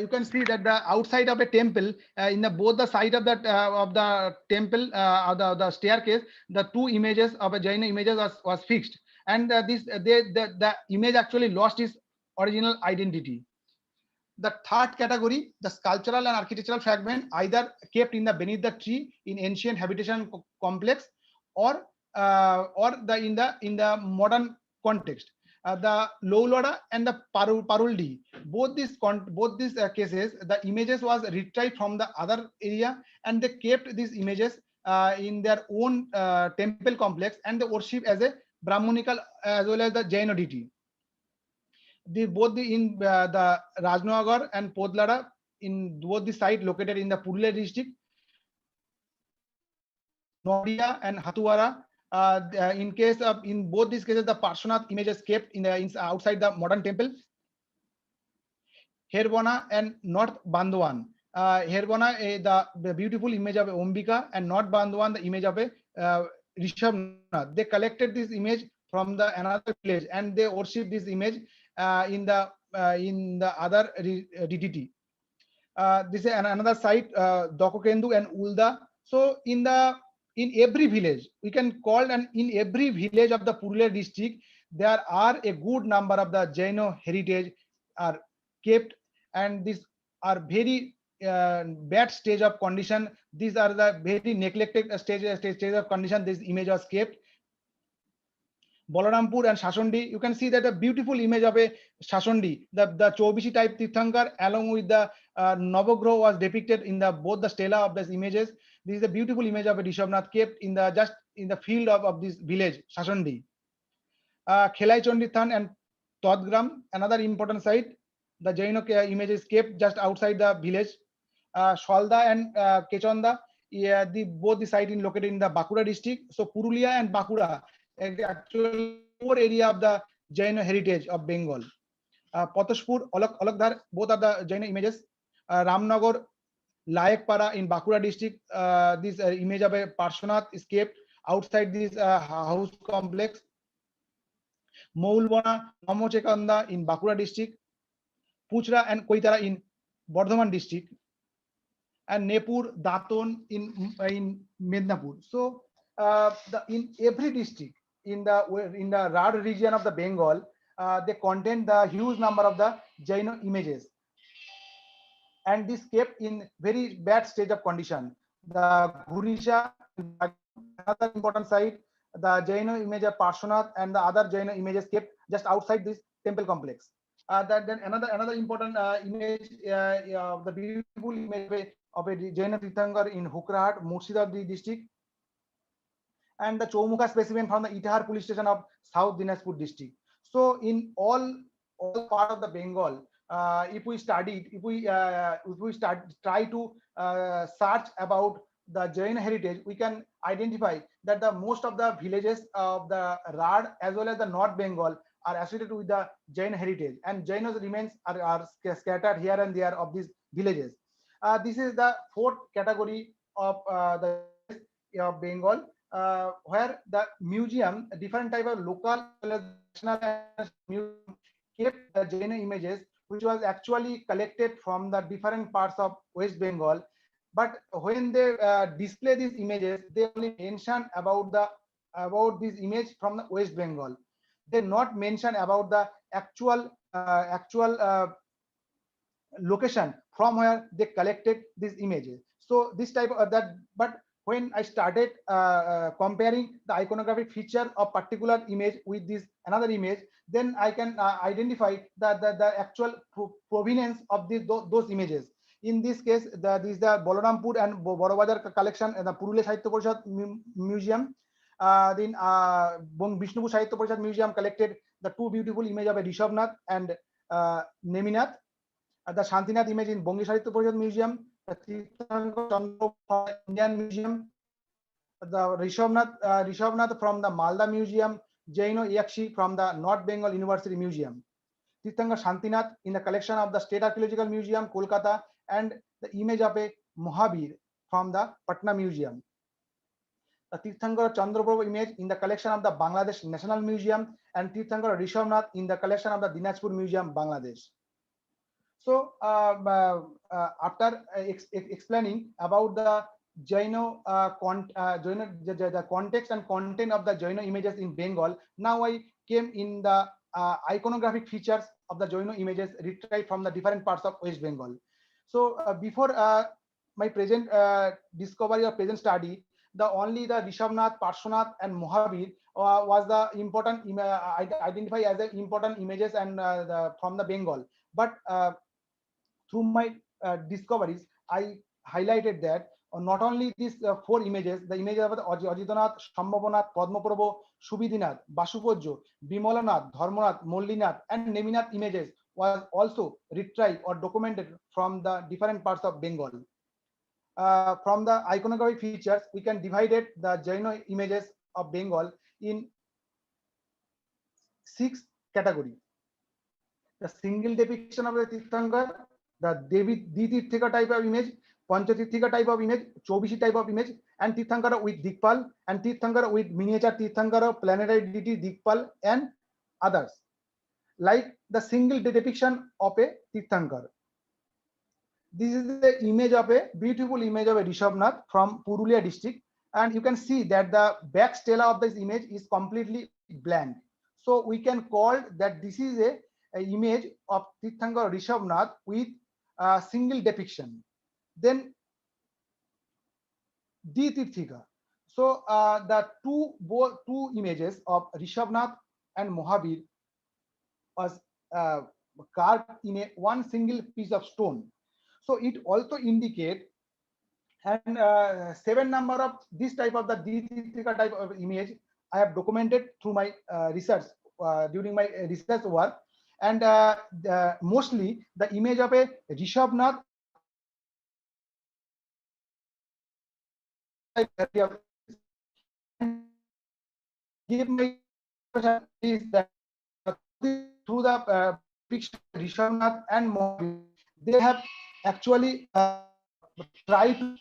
you can see that the outside of a temple, in both the side of the temple, the staircase, the two images of a Jaina images was fixed, and the image actually lost its original identity. The third category, the sculptural and architectural fragment, either kept beneath the tree in ancient habitation complex, or in the modern context. The Lowloda and the Paruldi, both these cases, the images was retrieved from the other area, and they kept these images in their own temple complex, and they worship as a Brahmanical as well as the Jaina deity. Both in the Rajnagar and Podlara, in both the site located in the Purulia district, Nodia and Hathuara. In both these cases, the Parshvanath images kept outside the modern temple. Herbona and North Bandhawan. Herbona, the beautiful image of Ombika, and North Bandhawan, the image of a Rishabhnath. They collected this image from another village, and they worship this image in the other deity. This is another site, Dokokendu and Ulda. So in every village, we can call, and in every village of the Purulia district, there are a good number of the Jaina heritage are kept, and these are very bad stage of condition. These are the very neglected stage of condition. This image was kept. Bolarampur and Shasundi, you can see that a beautiful image of a Shasundi, the Chobishi type Tirthankar, along with the Navagraha was depicted in both the stela of these images. This is a beautiful image of a Rishabhnath kept in the field of this village, Shasundi. Khelai Chondithan and Todgram, another important site. The Jaina image is kept just outside the village. Shalda and Kechonda, both the site located in the Bankura district. So Purulia and Bankura, actually core area of the Jaina heritage of Bengal. Potoshpur, Alakdhar, both are the Jaina images. Ramnagar, Layakpara in Bankura district, this image of a Parshvanath is kept outside this house complex. Moulbona, Namochekanda in Bankura district. Puchra and Koitara in Bardhaman district. And Nepur, Daton in Mednapur. So in every district in the Rad region of the Bengal, they contain the huge number of the Jaina images, and this kept in very bad state of condition. The Gurisha, another important site, the Jaina image of Parshvanath and the other Jaina images kept just outside this temple complex. Then another important image, the beautiful image of a Jain Tirthankar in Hukrahat, Murshidabad district, and the Chomuka specimen from the Itahar police station of South Dinajpur district. So in all part of the Bengal, if we try to search about the Jain heritage, we can identify that the most of the villages of the Rad as well as the North Bengal are associated with the Jain heritage, and Jainos remains are scattered here and there of these villages. This is the fourth category of the Bengal, where the museum, different type of local as well as national museum, kept the Jaina images, which was actually collected from the different parts of West Bengal. But when they display these images, they only mention about this image from the West Bengal. They not mention about the actual location from where they collected these images. So this type of that, but when I started comparing the iconographic feature of particular image with this another image, then I can identify the actual provenance of those images. In this case, this is the Bolarampur and Borobazar collection and the Purulia Sahitya Parishad Museum. Then Vishnupur Sahitya Parishad Museum collected the two beautiful images of a Rishabnath and Neminath. The Shantinath image in Bongi Sahitya Parishad Museum, the Tirthankar Chandra Indian Museum, the Rishabnath from the Malda Museum, Jaino Yakshi from the North Bengal University Museum, Tirthankar Shantinath in the collection of the State Archaeological Museum, Kolkata, and the image of a Mohabir from the Patna Museum. The Tirthankar Chandraprabhu image in the collection of the Bangladesh National Museum, and Tirthankar Rishabnath in the collection of the Dinajpur Museum, Bangladesh. So after explaining about the Jaino, the context and content of the Jaino images in Bengal, now I came in the iconographic features of the Jaino images retrieved from the different parts of West Bengal. So before my present discovery or present study, only the Rishabnath, Parshvanath, and Mohabir was the important identified as the important images and from the Bengal. But through my discoveries, I highlighted that not only these four images, the images of Ajitanath, Shambhavanath, Padmaprabhu, Subidinath, Basupojjo, Bimolanath, Dharmanath, Mollinath, and Neminath images was also retrieved or documented from the different parts of Bengal. From the iconographic features, we can divide it, the Jaino images of Bengal in 6 categories. The single depiction of the Tirthankar, the Ditirthika type of image, Panchatirthika type of image, Chobishi type of image, and Tirthankara with Dikpal, and Tirthankara with miniature Tirthankara, planetary deity Dikpal, and others. Like the single depiction of a Tirthankar. This is the image of a beautiful image of a Rishabnath from Purulia district, and you can see that the back stela of this image is completely blank. So we can call that this is a image of Tirthankar Rishabnath with a single depiction. Then Ditirthika. So the two images of Rishabnath and Mohabir was carved in one single piece of stone. So it also indicate, and 7 number of this type of the Ditirthika type of image I have documented through my research during my research work, and mostly the image of a Rishabnath give my is that through the picture Rishabnath and Mohabir, they have actually tried to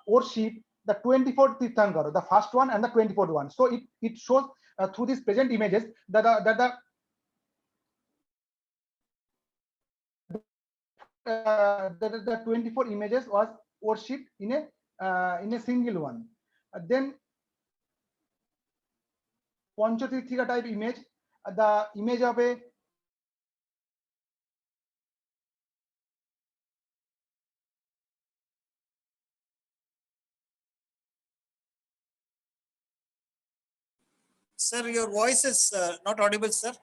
worship the 24th Tirthankar, the first one and the 24th one. So it shows through these present images that the 24 images was worshipped in a single one. Then Panchatirthika type image, the image of a Sir, your voice is not audible, sir.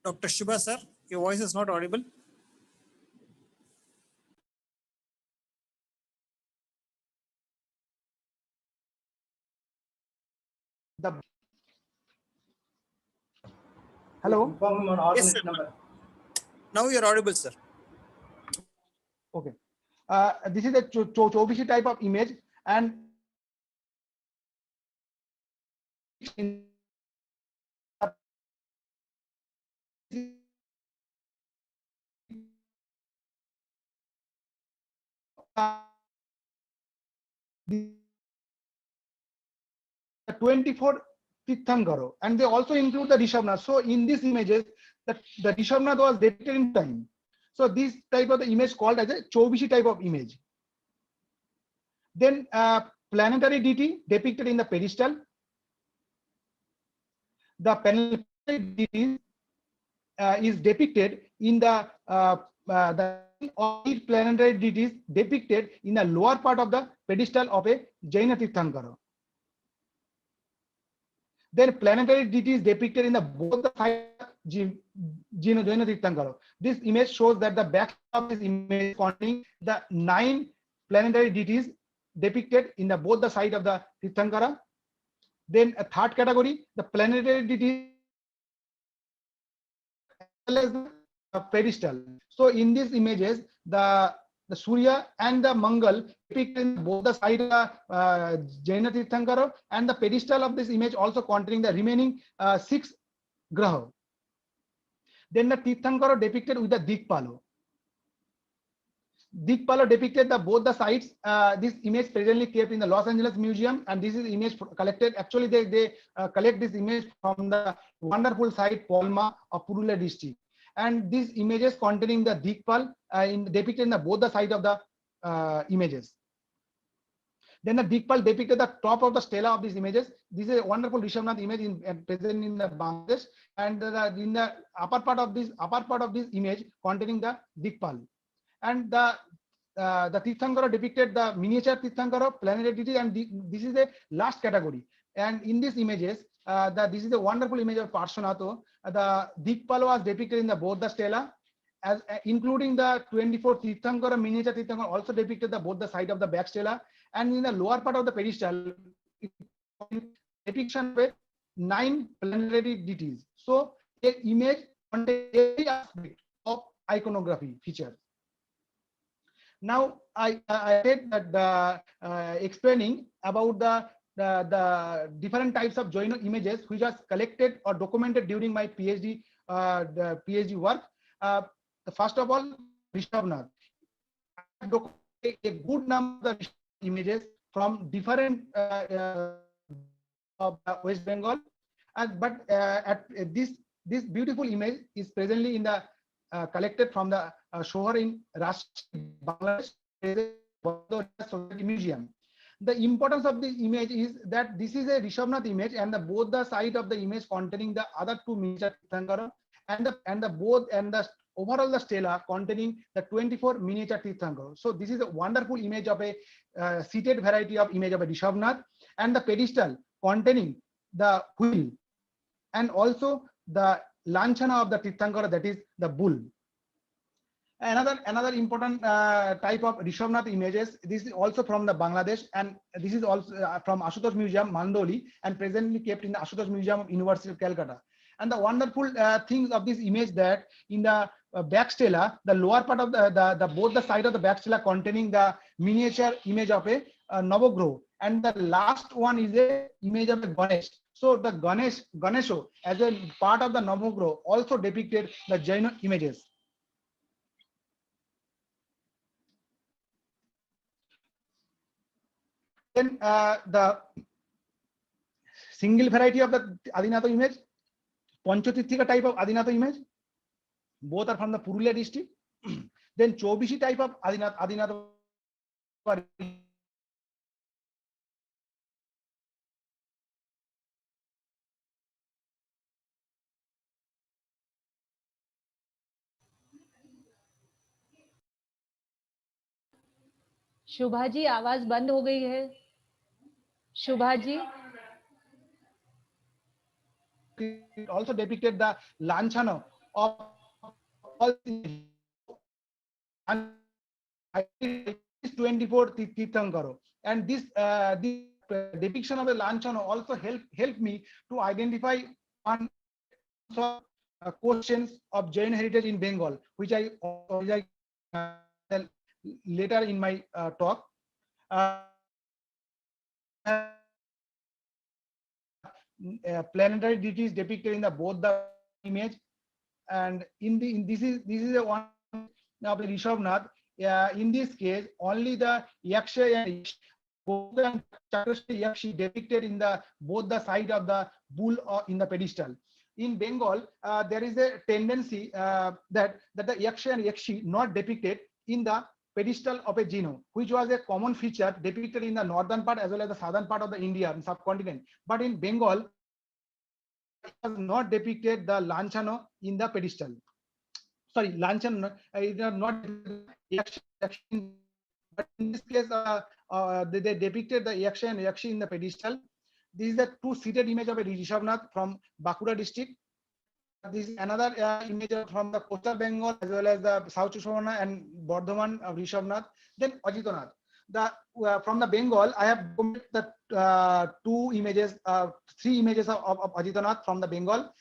Dr. Shubha, sir, your voice is not audible. Hello. Yes, sir. Now you're audible, sir. Okay. This is a Chobishi type of image, and in 24 Tirthankara, and they also include the Rishabhnath. So in these images, the Rishabhnath was depicted in time. So this type of the image called as a Chobishi type of image. Then planetary deity depicted in the pedestal. The planetary deity is depicted in the planetary deities depicted in the lower part of the pedestal of a Jain Tirthankara. Then planetary deities depicted in the both the sides of Jain Tirthankara. This image shows that the back of this image containing the 9 planetary deities depicted in the both the side of the Tirthankara. Then a third category, the planetary deities as well as the pedestal. So in these images, the Surya and the Mangal depicted in both the side of the Jaina Tirthankara, and the pedestal of this image also containing the remaining 6 graha. Then the Tirthankara depicted with the Dikpalo. Dikpalo depicted the both the sides. This image presently kept in the Los Angeles Museum, and this is image collected. Actually, they collect this image from the wonderful site Palma of Purulia district. And these images containing the Dikpal depicted in the both the sides of the images. Then the Dikpal depicted the top of the stela of these images. This is a wonderful Rishabhnath image present in the Bangladesh, and in the upper part of this image containing the Dikpal. And the Tirthankara depicted the miniature Tirthankara, planetary deity, and this is the last category. And in these images, this is a wonderful image of Parshvanath. The Dikpal was depicted in the both the stela, as including the 24 Tirthankara, miniature Tirthankara also depicted the both the side of the back stela, and in the lower part of the pedestal, depiction with 9 planetary deities. So a image contains every aspect of iconography features. Now I said that explaining about the different types of Jaina images which was collected or documented during my PhD work. First of all, Rishabhnath. I have documented a good number of images from different of West Bengal, but this beautiful image is presently in the collected from the Shohar in Bangladesh Society Museum. The importance of this image is that this is a Rishabhnath image, and the both the side of the image containing the other 2 miniature Tirthankara, and the overall the stela containing the 24 miniature Tirthankara. So this is a wonderful image of a seated variety of image of a Rishabhnath, and the pedestal containing the wheel and also the lanchana of the Tirthankara, that is the bull. Another important type of Rishabhnath images. This is also from the Bangladesh, and this is also from Ashutosh Museum, Mandoli, and presently kept in the Ashutosh Museum of University of Calcutta. And the wonderful things of this image that in the back stela, the lower part of the both the side of the back stela containing the miniature image of a Navagraha, and the last one is a image of a Ganesh. So the Ganesha as a part of the Navagraha also depicted the Jaina images. Then the single variety of the Adinatha image, Panchatirthika type of Adinatha image, both are from the Purulia district. Then Chobishi type of Adinatha. शुभा जी आवाज बंद हो गई है. शुभा जी. It also depicted the lanchana of all is 24 Tirthankara, and this depiction of a Lanchana also helped me to identify one questions of Jain heritage in Bengal, which I later in my talk. Planetary deities depicted in the both the image, and this is a one of the Rishabhnath. In this case, only the Yaksha and both the Yakshi depicted in the both the side of the bull or in the pedestal. In Bengal, there is a tendency that the Yaksha and Yakshi not depicted in the pedestal of a Geno, which was a common feature depicted in the northern part as well as the southern part of the India and subcontinent. But in Bengal, it was not depicted the Lanchano in the pedestal. Sorry, Lanchan, it is not Yaksha, but in this case, they depicted the Yaksha and Yakshi in the pedestal. This is the two-seated image of a Rishabhnath from Bankura district. This is another image from the coastal Bengal as well as the South Chishwana and Bardhaman of Rishabhnath. Then Ajitanath. From the Bengal, I have documented the three images of Ajitanath from the Bengal.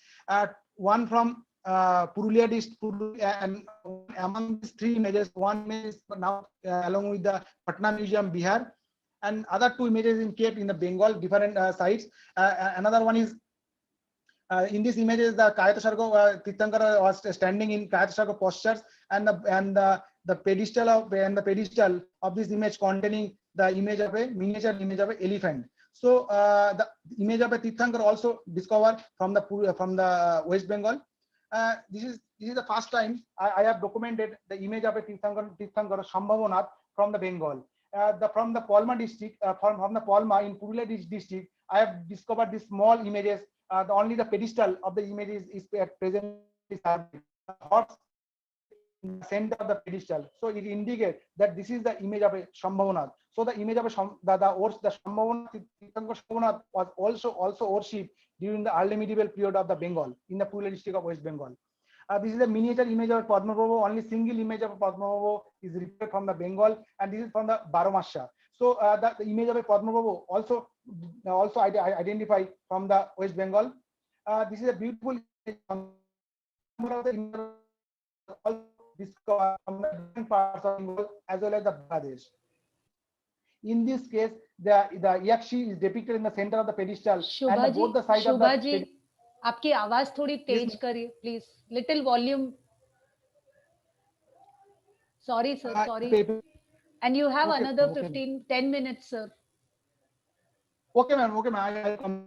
One from Purulia district, and among these three images, one image is now along with the Patna Museum, Bihar, and other two images in kept in the Bengal, different sites. Another one is in these images, the Kayatasarga Tirthankara was standing in Kayatasarga postures, and the pedestal of this image containing the image of a miniature image of an elephant. So the image of a Tirthankara also discovered from the West Bengal. This is the first time I have documented the image of a Tirthankara Shambhavonath from the Bengal. From the Palma district, from the Palma in Purulia district, I have discovered these small images. Only the pedestal of the image is present. The horse in the center of the pedestal, so it indicates that this is the image of a Shambhavonath. So the image of a the Shambhavonath was also worshipped during the early medieval period of the Bengal in the Purulia district of West Bengal. This is a miniature image of Padmaprabhu. Only single image of Padmaprabhu is reported from the Bengal, and this is from the Baramasya. So the image of a Padmaprabhu also identified from the West Bengal. This is a beautiful image discovered from the different parts of Bengal as well as the Bangladesh. In this case, the Yakshi is depicted in the center of the pedestal, and both the sides of the जी, आपकी आवाज थोड़ी तेज करिए, please. Little volume. Sorry, sir. Sorry. And you have another 10 minutes, sir. Okay, ma'am. Okay, ma'am. I'll come.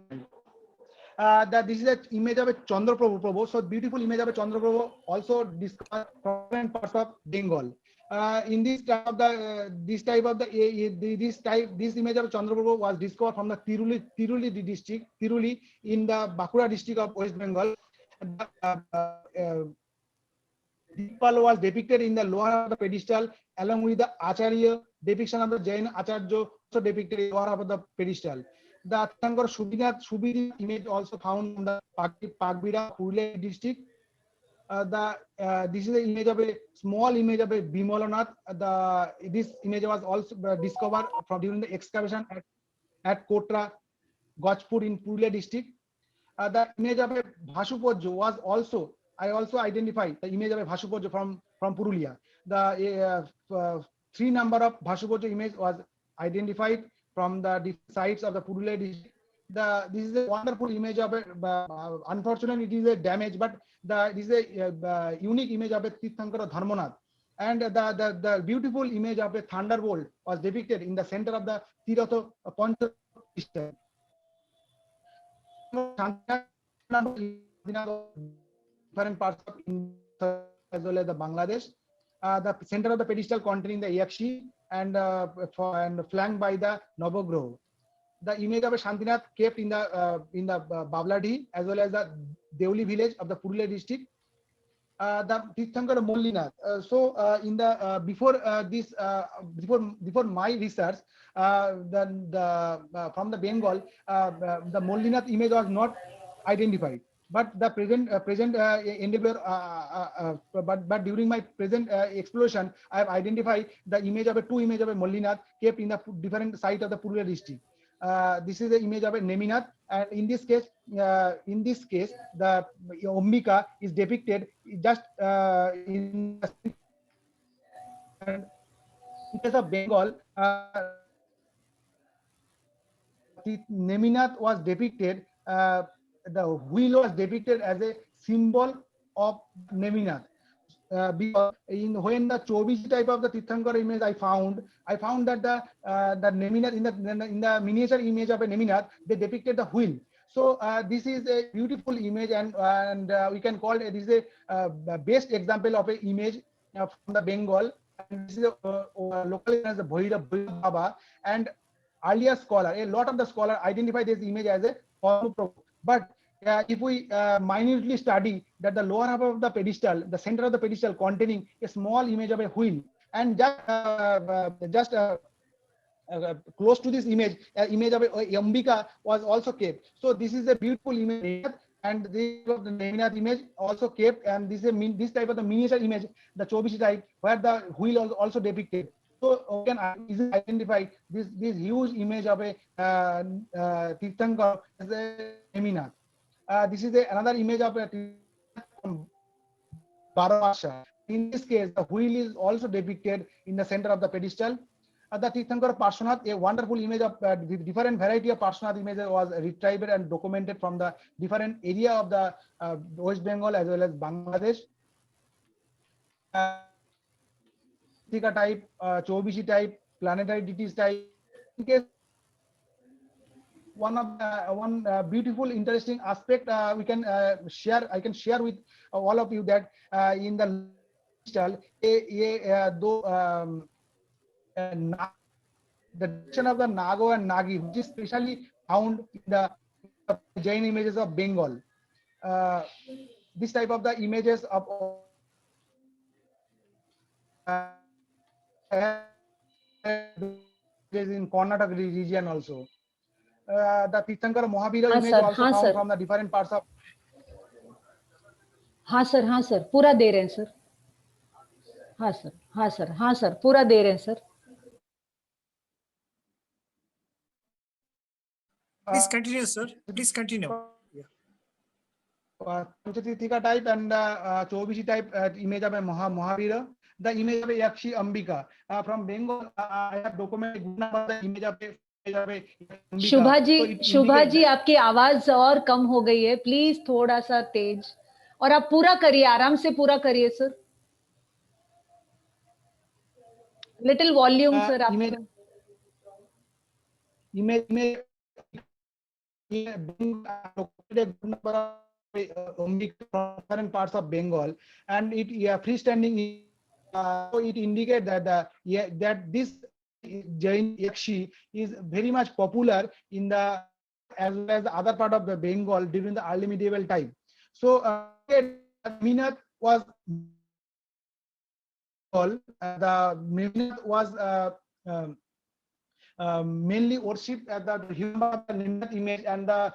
This is an image of a Chandra Prabhu. So beautiful image of a Chandra Prabhu also discovered from different parts of Bengal. In this image of Chandra Prabhu was discovered from the Tiruli district, Tiruli in the Bankura district of West Bengal. Deepal was depicted in the lower of the pedestal along with the Acharya depiction of the Jain Acharya also depicted in the lower of the pedestal. The Tirthankara Shubhinath image also found in the Pagbira Purulia district. This is the image of a small image of a Bimalanath. This image was also discovered from during the excavation at Kotra, Gojpur in Purulia district. The image of a Bhasupojjo was also, I also identified the image of a Bhasupojjo from Purulia. The three number of Bhasupojjo image was identified from the different sides of the Purulia district. This is a wonderful image of a, unfortunately it is a damage, but this is a unique image of a Tirthankara Dharmanath. And the beautiful image of a thunderbolt was depicted in the center of the Tiratha Pancha. Different parts of India as well as the Bangladesh. The center of the pedestal containing the Yakshi and flanked by the Navagraha. The image of a Shantinath kept in the Babladhi as well as the Deuli village of the Purulia district. The Tirthankara Mollinath. In the before my research, from the Bengal, the Mollinath image was not identified. but the present endeavor, but during my present exploration, I have identified the image of a two image of a Mollinath kept in the different site of the Purulia district. This is the image of a Neminath, and in this case, the Ombika is depicted just in the and in case of Bengal, the Neminath was depicted, the wheel was depicted as a symbol of Neminath. Because when the Chobishi type of the Tirthankara image I found that the Neminath in the miniature image of a Neminath, they depicted the wheel. So this is a beautiful image, and we can call it, this is a best example of an image from the Bengal, and this is locally known as the Bhairav Baba. And earlier scholar, a lot of the scholar identify this image as a Karma Prabhu. But if we minutely study that the lower half of the pedestal, the center of the pedestal containing a small image of a wheel, and close to this image, image of a Ambika was also kept. So this is a beautiful image, and this of the Neminath image also kept, and this is this type of the miniature image, the Chobishi type, where the wheel was also depicted. So we can easily identify this huge image of a Tirthankar as a Neminath. This is another image of a from Baravasha. In this case, the wheel is also depicted in the center of the pedestal. The Tirthankara Parshvanath, a wonderful image of different variety of Parshvanath images was retrieved and documented from the different area of the West Bengal as well as Bangladesh. Tika type, Chobishi type, planetary deities type. In case one beautiful, interesting aspect we can share. I can share with all of you that in the the depiction of the Nago and Nagi, which is specially found in the Jain images of Bengal. This type of the images of in Karnataka region also. The Tirthankara Mahavira image sir, also found from the different parts of. हाँ sir पूरा दे रहे हैं sir. हाँ sir पूरा दे रहे हैं sir. Please continue, sir. Please continue. Panchatirthika type and Chobishi type image of a Mahavira. The image of a Yakshi Ambika. From Bengal, I have documented the image of a शुभा जी आपकी आवाज और कम हो गई है, please थोड़ा सा तेज, और आप पूरा करिए, आराम से पूरा करिए सर. लिटिल वॉल्यूम सर आप. different parts of Bengal, and it freestanding. So it indicates that that this Jain Yakshi is very much popular in the as well as the other part of the Bengal during the early medieval time. So Minath was the Minath was mainly worshipped at the human Neminath image, and the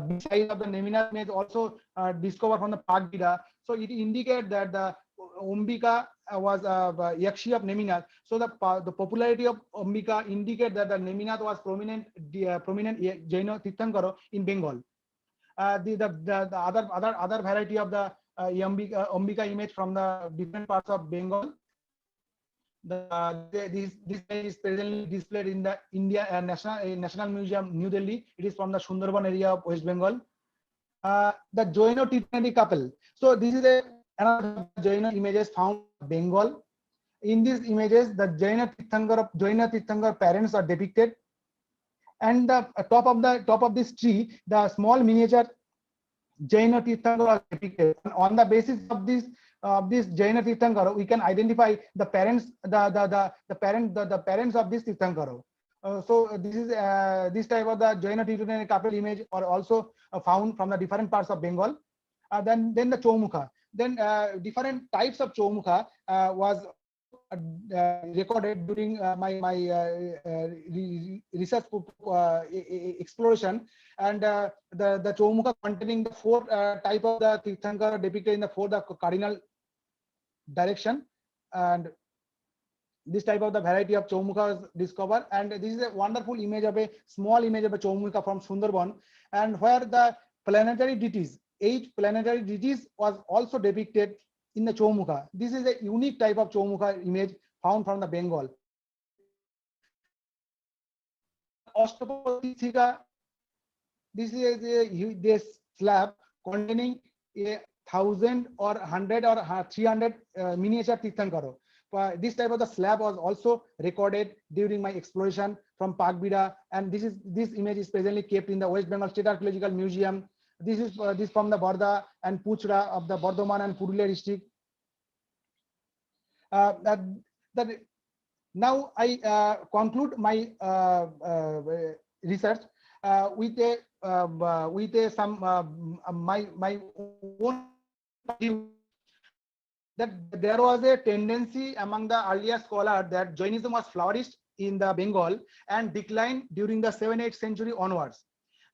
beside of the Neminath image also discovered from the Pagida. So it indicates that the Ombika was Yakshi of Neminath. So the popularity of Ombika indicate that the Neminath was prominent Jaino Tirthankara in Bengal. The other variety of the Ombika image from the different parts of Bengal. This is presently displayed in the India National Museum, New Delhi. It is from the Sundarban area of West Bengal. The Jaino Tirthankara couple. So this is another Jaino images found in Bengal. In these images, the Jaina Tirthankara parents are depicted, and the top of this tree, the small miniature Jaina Tirthankara are depicted. And on the basis of this Jaina Tirthankara, we can identify the parents, the parents of this Tirthankara. So this is this type of the Jaina Tirthankara couple image are also found from the different parts of Bengal. Then the Chomukha. Then different types of Chomukha was recorded during my research exploration, and the Choumukha containing the four type of the Tirthankara depicted in the four the cardinal direction, and this type of the variety of Choumukha was discovered, and this is a wonderful image of a small image of a Choumukha from Sundarban, and where the planetary deities, 8 planetary deities was also depicted in the Choumukha. This is a unique type of Choumukha image found from the Bengal. The Ashtapadi, this is this slab containing 1,000 or 100 or 300 miniature Tirthankara. This type of the slab was also recorded during my exploration from Pakbida, and this image is presently kept in the West Bengal State Archaeological Museum. This is this from the Barda and Puchra of the Bardhaman and Purulia district. Now I conclude my research with my own view, that there was a tendency among the earlier scholars that Jainism was flourished in the Bengal and declined during the 7th-8th century onwards.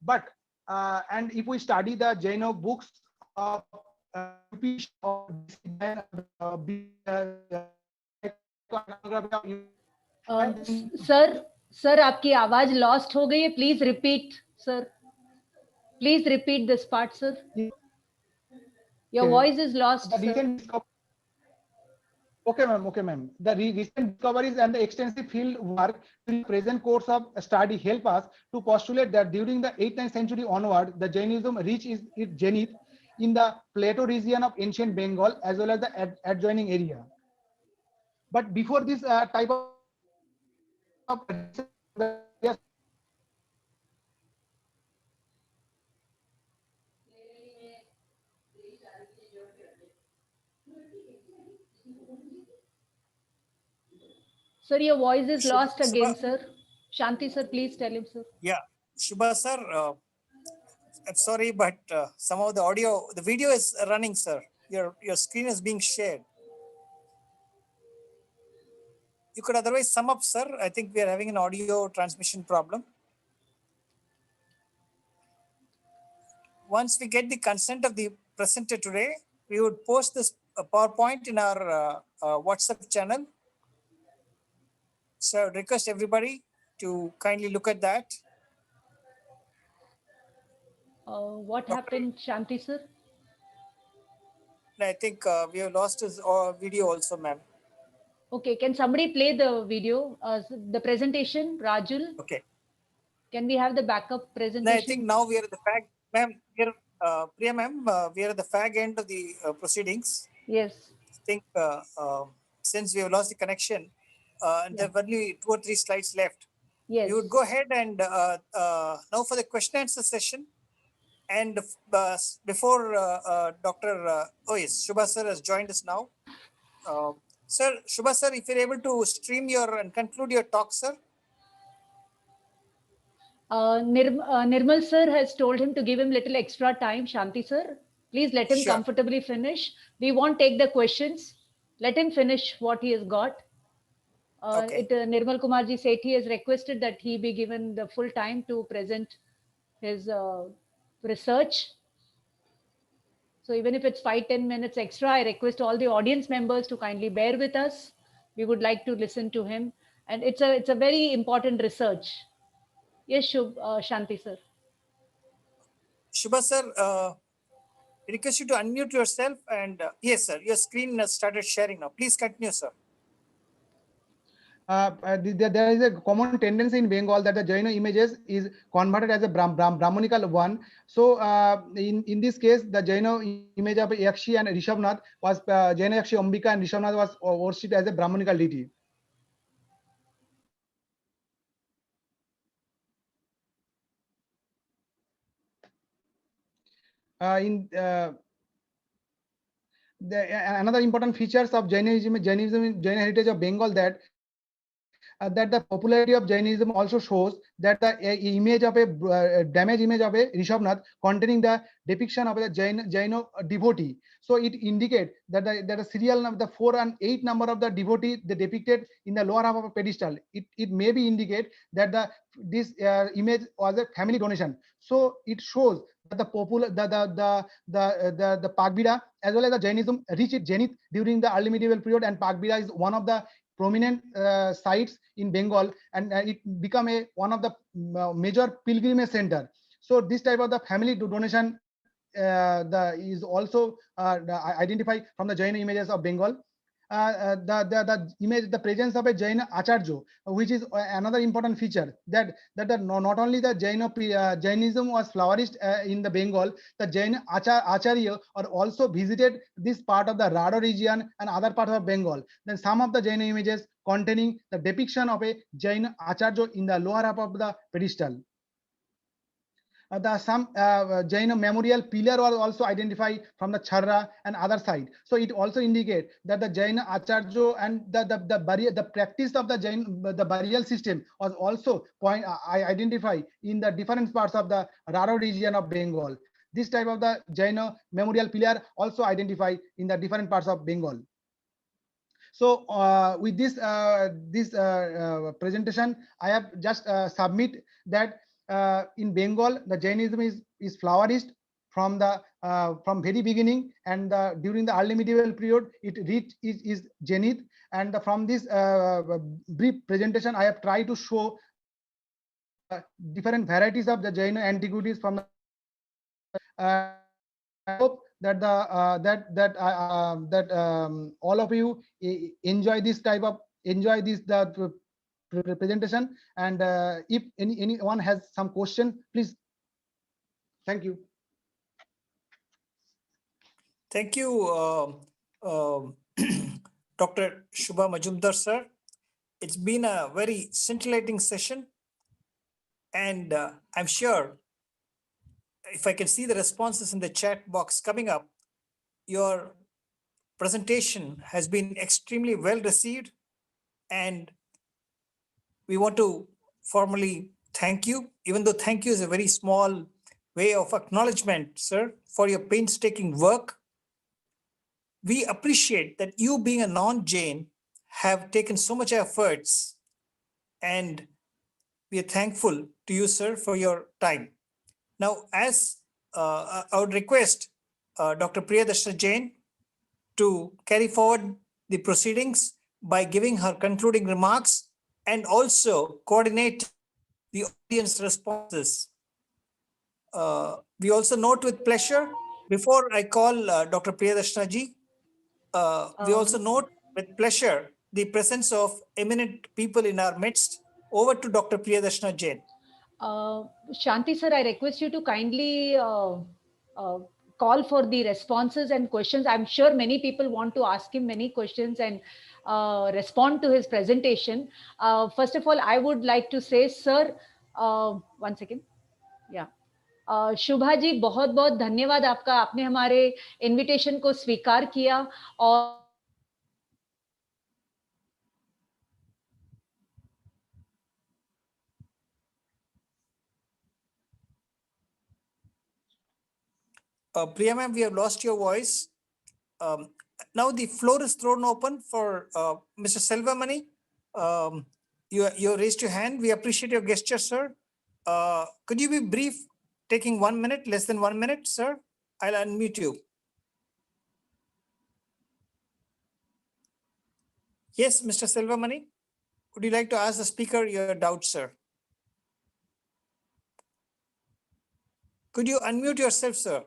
But and if we study the Jaino books of sir आपकी आवाज lost हो गई है, please repeat sir, please repeat this part sir, your voice is lost sir. Okay, ma'am. The recent discoveries and the extensive field work in the present course of study help us to postulate that during the 8th-9th century onward, the Jainism reached its zenith in the plateau region of ancient Bengal as well as the adjoining area. But before this type of Sir, your voice is lost again, Shubha, sir. Shanti, sir, please tell him, sir. yeah, Shubha, sir. I'm sorry, but somehow the video is running, sir. Your screen is being shared. You could otherwise sum up, sir. I think we are having an audio transmission problem. Once we get the consent of the presenter today, we would post this PowerPoint in our WhatsApp channel. So I would request everybody to kindly look at that. What happened, Shanti, sir? I think we have lost his video also, ma'am. Okay, can somebody play the video, the presentation, Rajul? Okay. Can we have the backup presentation? I think now we are at the fag, ma'am. Priya, ma'am, we are at the fag end of the proceedings. Yes. I think since we have lost the connection, and there are only 2 or 3 slides left. Yes. We would go ahead and now for the question answer session. And before Dr. Oh yes, Shubha sir has joined us now. Sir, Shubha sir, if you're able to stream and conclude your talk, sir. Nirmal sir has told him to give him little extra time. Shanti sir, please let him comfortably finish. We won't take the questions. Let him finish what he has got. Nirmal Kumarji Sethi has requested that he be given the full time to present his research. So even if it's 5-10 minutes extra, I request all the audience members to kindly bear with us. We would like to listen to him, and it's a very important research. Yes, Shanti sir. Shubha sir, request you to unmute yourself, and yes sir, your screen has started sharing now. Please continue, sir. There is a common tendency in Bengal that the Jaina images is converted as a Brahmanical one. So in this case, the Jaina image of Yakshi and Rishabnath was Jaina Yakshi Ambika and Rishabnath was worshipped as a Brahmanical deity. Another important features of Jain Heritage of Bengal that that the popularity of Jainism also shows that the image of a damaged image of a Rishabhnath containing the depiction of a Jaino devotee. So it indicates that the serial number, the 4 and 8 number of the devotee they depicted in the lower half of a pedestal. It may be indicate that this image was a family donation. So it shows that the popular the Pagbida as well as the Jainism reached its zenith during the early medieval period, and Pagbida is one of the prominent sites in Bengal, and it become one of the major pilgrimage center. So this type of the family donation is also identified from the Jaina images of Bengal. The image, the presence of a Jaina Acharya, which is another important feature, that not only the Jainism was flourished in the Bengal, the Jaina Acharya are also visited this part of the Rado region and other parts of Bengal. Then some of the Jaina images containing the depiction of a Jaina Acharya in the lower half of the pedestal. Some Jaina memorial pillar was also identified from the Charra and other side. So it also indicates that the Jaina Acharya and the practice of the the burial system was also identified in the different parts of the Raro region of Bengal. This type of the Jaina memorial pillar also identified in the different parts of Bengal. So with this presentation, I have just submit that in Bengal, the Jainism is flourished from the from very beginning, and during the early medieval period, it reached is zenith. And from this brief presentation, I have tried to show different varieties of the Jaina antiquities from the. I hope that all of you enjoy this the presentation, and if anyone has some question, please. Thank you. Thank you, Dr. Shubha Majumder, sir. It's been a very scintillating session, and I'm sure if I can see the responses in the chat box coming up, your presentation has been extremely well received, and we want to formally thank you, even though thank you is a very small way of acknowledgement, sir, for your painstaking work. We appreciate that you, being a non-Jain, have taken so much efforts, and we are thankful to you, sir, for your time. Now, as I would request Dr. Priyadarshana Jain to carry forward the proceedings by giving her concluding remarks and also coordinate the audience responses. We also note with pleasure, before I call Dr. Priyadarshana ji, we also note with pleasure the presence of eminent people in our midst. Over to Dr. Priyadarshana Jain. Shanti sir, I request you to kindly call for the responses and questions. I'm sure many people want to ask him many questions and respond to his presentation. First of all, I would like to say, sir, one second. Yeah. शुभा जी, बहुत बहुत धन्यवाद आपका, आपने हमारे invitation को स्वीकार किया और Priya ma'am, we have lost your voice. Now the floor is thrown open for Mr. Selvamani. You raised your hand. We appreciate your gesture, sir. Could you be brief, taking 1 minute, less than 1 minute, sir? I'll unmute you. Yes, Mr. Selvamani, would you like to ask the speaker your doubts, sir? Could you unmute yourself, sir?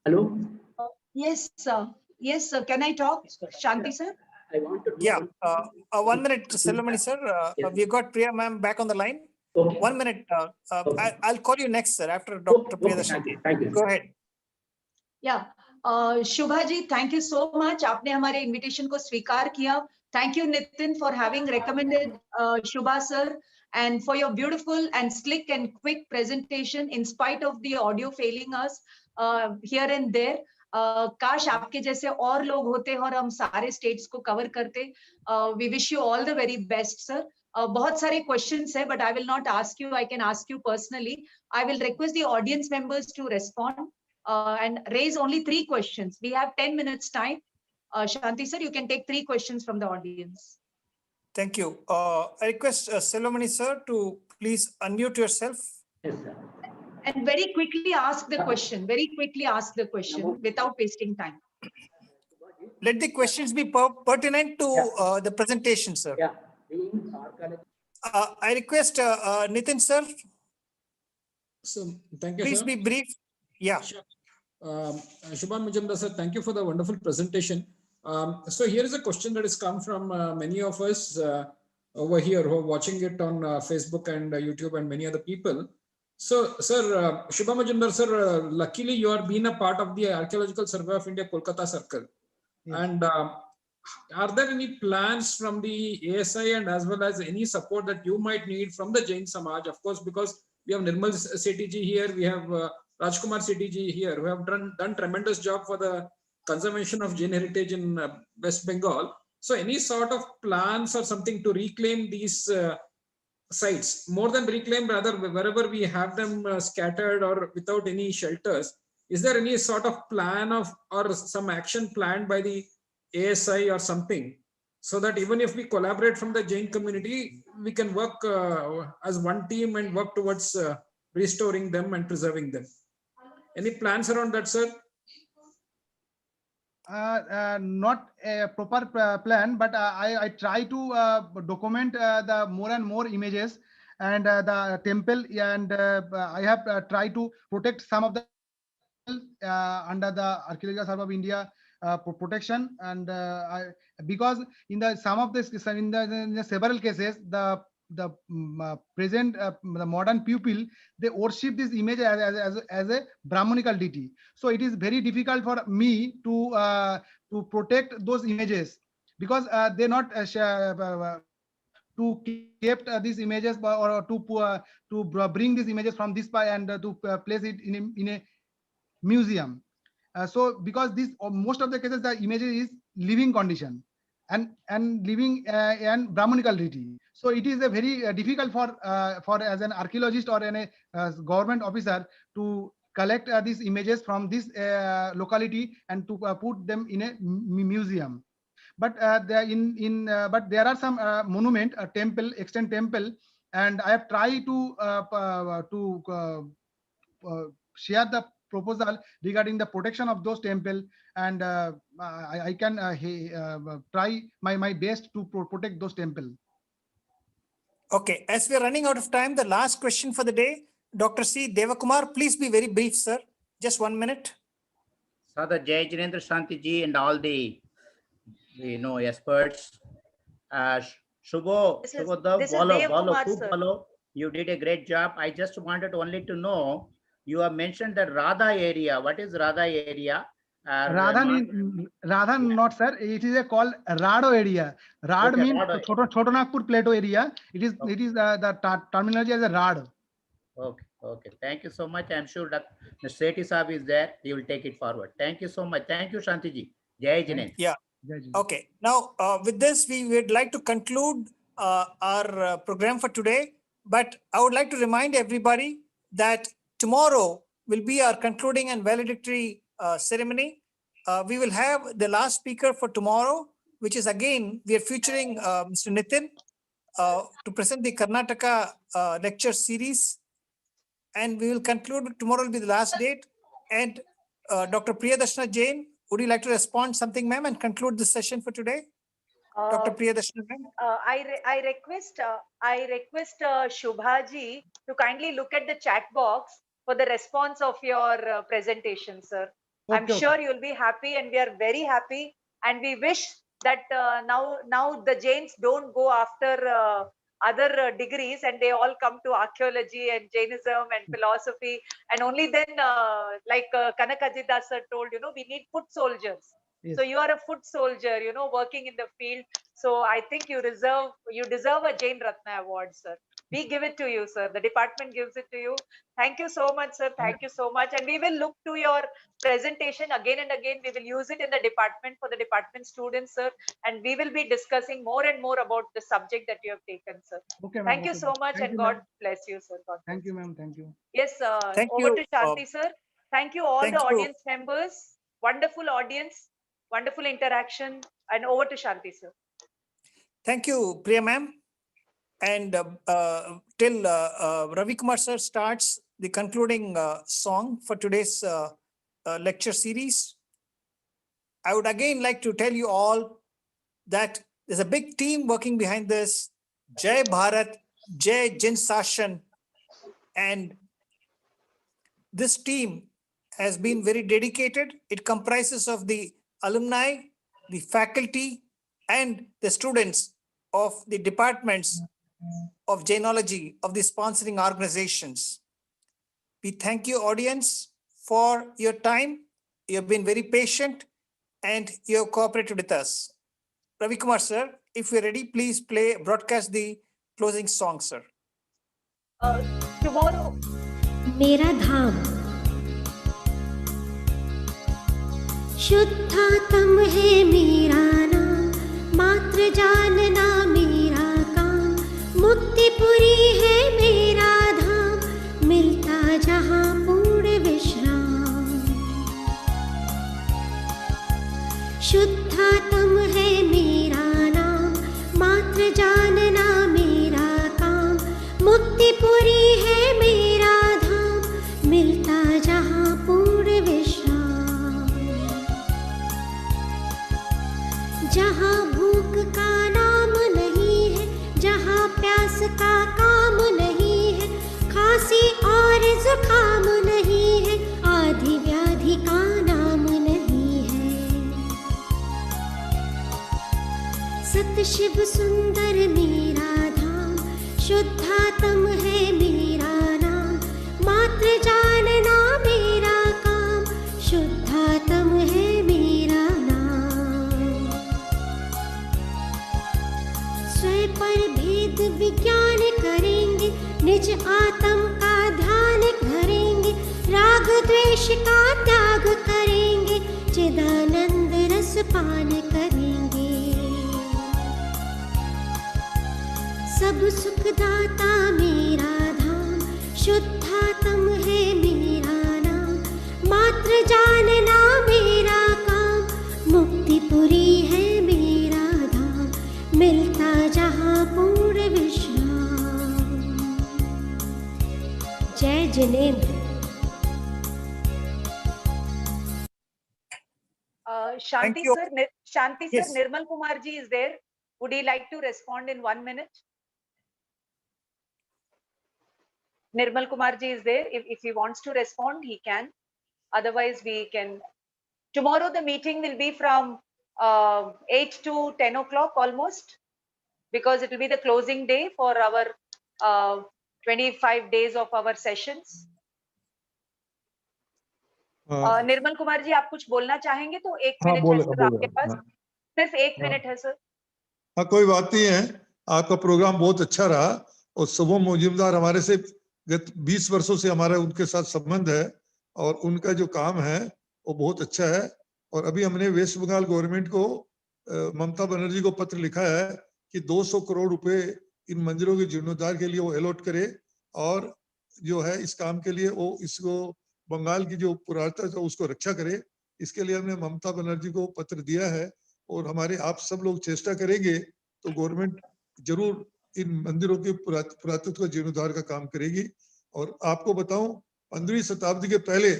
Hello? Yes, sir. Yes, sir. Can I talk, Shanti, sir? I want to know. Yeah, 1 minute, Selvamani, sir. We've got Priya ma'am back on the line. Okay. 1 minute. Okay. I'll call you next, sir, after Dr. Priyadarshana. Thank you. Go ahead. Yeah. Shubha ji, thank you so much. आपने हमारे invitation को स्वीकार किया. Thank you, Nitin, for having recommended Shubha sir, and for your beautiful and slick and quick presentation in spite of the audio failing us here and there. काश आपके जैसे और लोग होते और हम सारे स्टेट्स को कवर करते. We wish you all the very best, sir. बहुत सारे questions है, but I will not ask you. I can ask you personally. I will request the audience members to respond and raise only 3 questions. We have 10 minutes time. Shanti sir, you can take 3 questions from the audience. Thank you. I request Selvamani sir to please unmute yourself. Yes, sir. And very quickly ask the question. Very quickly ask the question without wasting time. Let the questions be pertinent to the presentation, sir. Yeah. I request Nitin sir, So, thank you, please sir. be brief. Yeah. Sure. Shubha Majumder, sir, thank you for the wonderful presentation. So here is a question that has come from many of us over here who are watching it on Facebook and YouTube and many other people. So, sir, Shubha Majumder, sir, luckily you are being a part of the Archaeological Survey of India Kolkata Circle. Yes. And are there any plans from the ASI and as well as any support that you might need from the Jain Samaj? Of course, because we have Nirmal Setiji here, we have Rajkumar Setiji here, who have done tremendous job for the conservation of Jain heritage in West Bengal. So any sort of plans or something to reclaim these sites, more than reclaim, rather wherever we have them scattered or without any shelters, is there any sort of plan of or some action planned by the ASI or something, so that even if we collaborate from the Jain community, we can work as one team and work towards restoring them and preserving them? Any plans around that, sir? Not a proper plan, but I try to document the more and more images and the temple, and I have tried to protect some of the under the Archaeological Survey of India protection, and because in the some of this in the several cases the present the modern people, they worship this image as a Brahmanical deity. So it is very difficult for me to protect those images, because they not to kept these images or to bring these images from this and to place it in a museum. So because this most of the cases the image is living condition and living and Brahmanical deity. So it is a very difficult for as an archaeologist or a government officer to collect these images from this locality and to put them in a museum. But but there are some monument, a temple, extant temple, and I have tried to share the proposal regarding the protection of those temple, and I can try my best to protect those temple. Okay, as we are running out of time, the last question for the day, Dr. C. Devakumar, please be very brief, sir. Just 1 minute. Sada Jai Jinendra Shanti ji and all the experts. Shubho, This is Shubho, Dev Kumar, sir. you did a great job. I just wanted only to know, you have mentioned the Radha area. What is Radha area? Radha not, sir. It is a called Rado area. Rad means Choto Nagpur Plateau area. It is the terminology as a Rad. Okay. Thank you so much. I'm sure that the Seti Saab is there. He will take it forward. Thank you so much. Thank you, Shanti ji. Jai Jinendra. Yeah. Okay. Now, with this, we would like to conclude our program for today. But I would like to remind everybody that tomorrow will be our concluding and valedictory ceremony. We will have the last speaker for tomorrow, which is again, we are featuring Mr. Nitin to present the Karnataka lecture series. And we will conclude, tomorrow will be the last date. And Dr. Priyadarshana Jain, would you like to respond something, ma'am, and conclude this session for today? Dr. Priyadarshana, ma'am. I request Shubha ji to kindly look at the chat box for the response of your presentation, sir. Okay, I'm sure you'll be happy, and we are very happy, and we wish that now the Jains don't go after other degrees, and they all come to archaeology and Jainism and philosophy, and only then like Kanakajidas sir told, we need foot soldiers. Yes. So you are a foot soldier, working in the field. So I think you deserve a Jain Ratna award, sir. We give it to you, sir. The department gives it to you. Thank you so much, sir. Thank you so much. And we will look to your presentation again and again. We will use it in the department for the department students, sir. And we will be discussing more and more about the subject that you have taken, sir. Okay, ma'am. Thank you Okay, so much, thank and you, God ma'am. bless you, sir. God bless Thank you, ma'am. Thank you. Yes, Thank over you. to Shanti, sir. Thank you, all Thank the you. audience members. Wonderful audience, wonderful interaction. And over to Shanti, sir. Thank you, Priya ma'am. And till Ravi Kumar sir starts the concluding song for today's lecture series, I would again like to tell you all that there's a big team working behind this. Jai Bharat, Jai Jin Sashan. And this team has been very dedicated. It comprises of the alumni, the faculty, and the students of the departments of Jainology of the sponsoring organizations. We thank you, audience, for your time. You have been very patient and you have cooperated with us. Ravi Kumar sir, if you're ready, please broadcast the closing song, sir. Tomorrow. मेरा धाम शुद्धात्म है मेरा नाम, मात्र जानना मेरा काम, मुक्तिपुरी है मेरा धाम, मिलता जहाँ पूर्ण विश्राम। शुद्धात्म है मेरा नाम, मात्र जानना मेरा काम, मुक्तिपुरी है मेरा धाम, मिलता जहाँ पूर्ण विश्राम। जहाँ भूख का नाम नहीं है, जहाँ प्यास का काम नहीं है, खांसी और जुकाम नहीं है, आदि व्याधि का नाम नहीं है। सत शिव सुंदर मेरा धाम, शुद्धात्म है मेरा नाम, मात्र जानना मेरा काम, शुद्धात्म है मेरा नाम। स्वयं पर भेद विज्ञान करेंगे, निज आत्म का ध्यान धरेंगे, राग द्वेष का त्याग करेंगे, चिदानंद रस पान करेंगे। सब सुखदाता मेरा धाम, शुद्धात्म है मेरा नाम, मात्र जानना मेरा काम, मुक्तिपुरी है मेरा धाम, मिलता जहाँ पूर्ण विश्राम। जय Jinendra. Shanti you. sir, Shanti Yes. sir, Nirmal Kumar ji is there. Would he like to respond in 1 minute? Nirmal Kumar ji is there. If he wants to respond, he can. Otherwise, we can. Tomorrow, the meeting will be from 8 to 10 o'clock almost, because it will be the closing day for our 25 days of our sessions. Nirmal Kumar ji, आप कुछ बोलना चाहेंगे तो 1 minute है sir आपके पास, सिर्फ 1 minute है sir. हाँ, कोई बात नहीं है। आपका प्रोग्राम बहुत अच्छा रहा और शुभा मजूमदार हमारे से गत 20 वर्षों से हमारा उनके साथ संबंध है और उनका जो काम है वो बहुत अच्छा है। और अभी हमने वेस्ट बंगाल गवर्नमेंट को ममता बनर्जी को पत्र लिखा है कि 200 करोड़ रुपए इन मंदिरों के जीर्णोद्धार के लिए वो अलॉट करे और जो है इस काम के लिए वो इसको बंगाल की जो पुरातन है उसको रक्षा करे। इसके लिए हमने ममता बनर्जी को पत्र दिया है और हमारे आप सब लोग चेष्टा करेंगे तो गवर्नमेंट जरूर इन मंदिरों के पुरातत्व का जीर्णोद्धार का काम करेगी। और आपको बताऊं 15वीं शताब्दी के पहले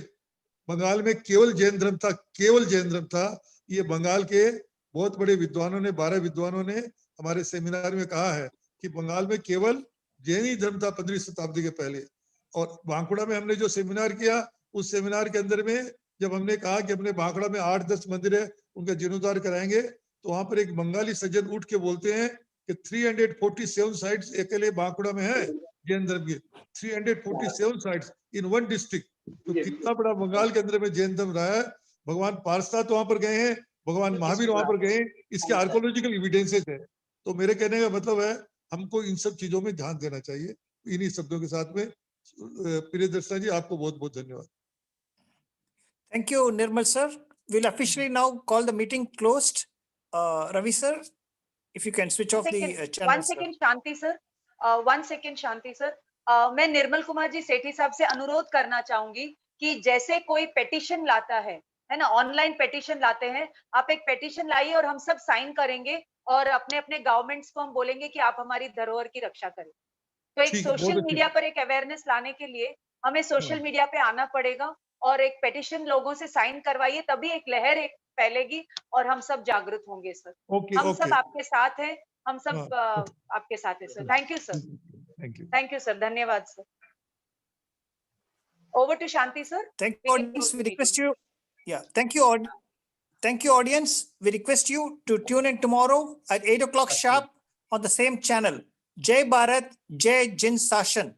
बंगाल में केवल जैन धर्म था, केवल जैन धर्म था। ये बंगाल के बहुत बड़े विद्वानों ने 12 विद्वानों ने हमारे सेमिनार में कहा है कि बंगाल में केवल जैन ही धर्म था 15वीं शताब्दी के पहले। और बांकुड़ा में हमने जो सेमिनार किया उस सेमिनार के अंदर में जब हमने कहा कि अपने बांकुड़ा में 8-10 मंदिर है उनका जीर्णोद्धार कराएंगे तो वहां पर एक बंगाली सज्जन उठ के बोलते हैं कि 347 साइट्स अकेले बांकुड़ा में है जैन धर्म के, 347 साइट्स इन 1 डिस्ट्रिक्ट। तो कितना बड़ा बंगाल के अंदर में जैन धर्म रहा है। भगवान पार्षनाथ वहां पर गए हैं, भगवान महावीर वहां पर गए, इसके आर्कोलॉजिकल एविडेंसेस है। तो मेरे कहने का मतलब है हमको इन सब चीजों में ध्यान देना चाहिए। इन्हीं शब्दों के साथ में प्रिय दर्शना जी, आपको बहुत बहुत धन्यवाद। Thank you, Nirmal sir. We'll officially now call the meeting closed. Ravi sir, if you can switch off the channel. One second, Shanti sir. 1 second, Shanti sir. मैं निर्मल कुमार जी सेठी साहब से अनुरोध करना चाहूंगी कि जैसे कोई पेटिशन लाता है ना, ऑनलाइन पेटिशन लाते हैं, आप एक पेटिशन लाइए और हम सब साइन करेंगे और अपने अपने गवर्नमेंट्स को हम बोलेंगे कि आप हमारी धरोहर की रक्षा करें। तो एक सोशल मीडिया पर एक अवेयरनेस लाने के लिए हमें सोशल मीडिया पे आना पड़ेगा और एक पेटिशन लोगों से साइन करवाइए, तभी एक लहर एक फैलेगी और हम सब जागरूक होंगे सर। हम सब आपके साथ हैं, हम सब आपके साथ हैं sir. Thank you sir. Thank you sir. धन्यवाद sir. Over to Shanti sir. Thank you, audience. We request you. Yeah, thank you, thank you, audience. We request you to tune in tomorrow at 8 o'clock sharp on the same channel. Jai Bharat, Jai Jin Sashan.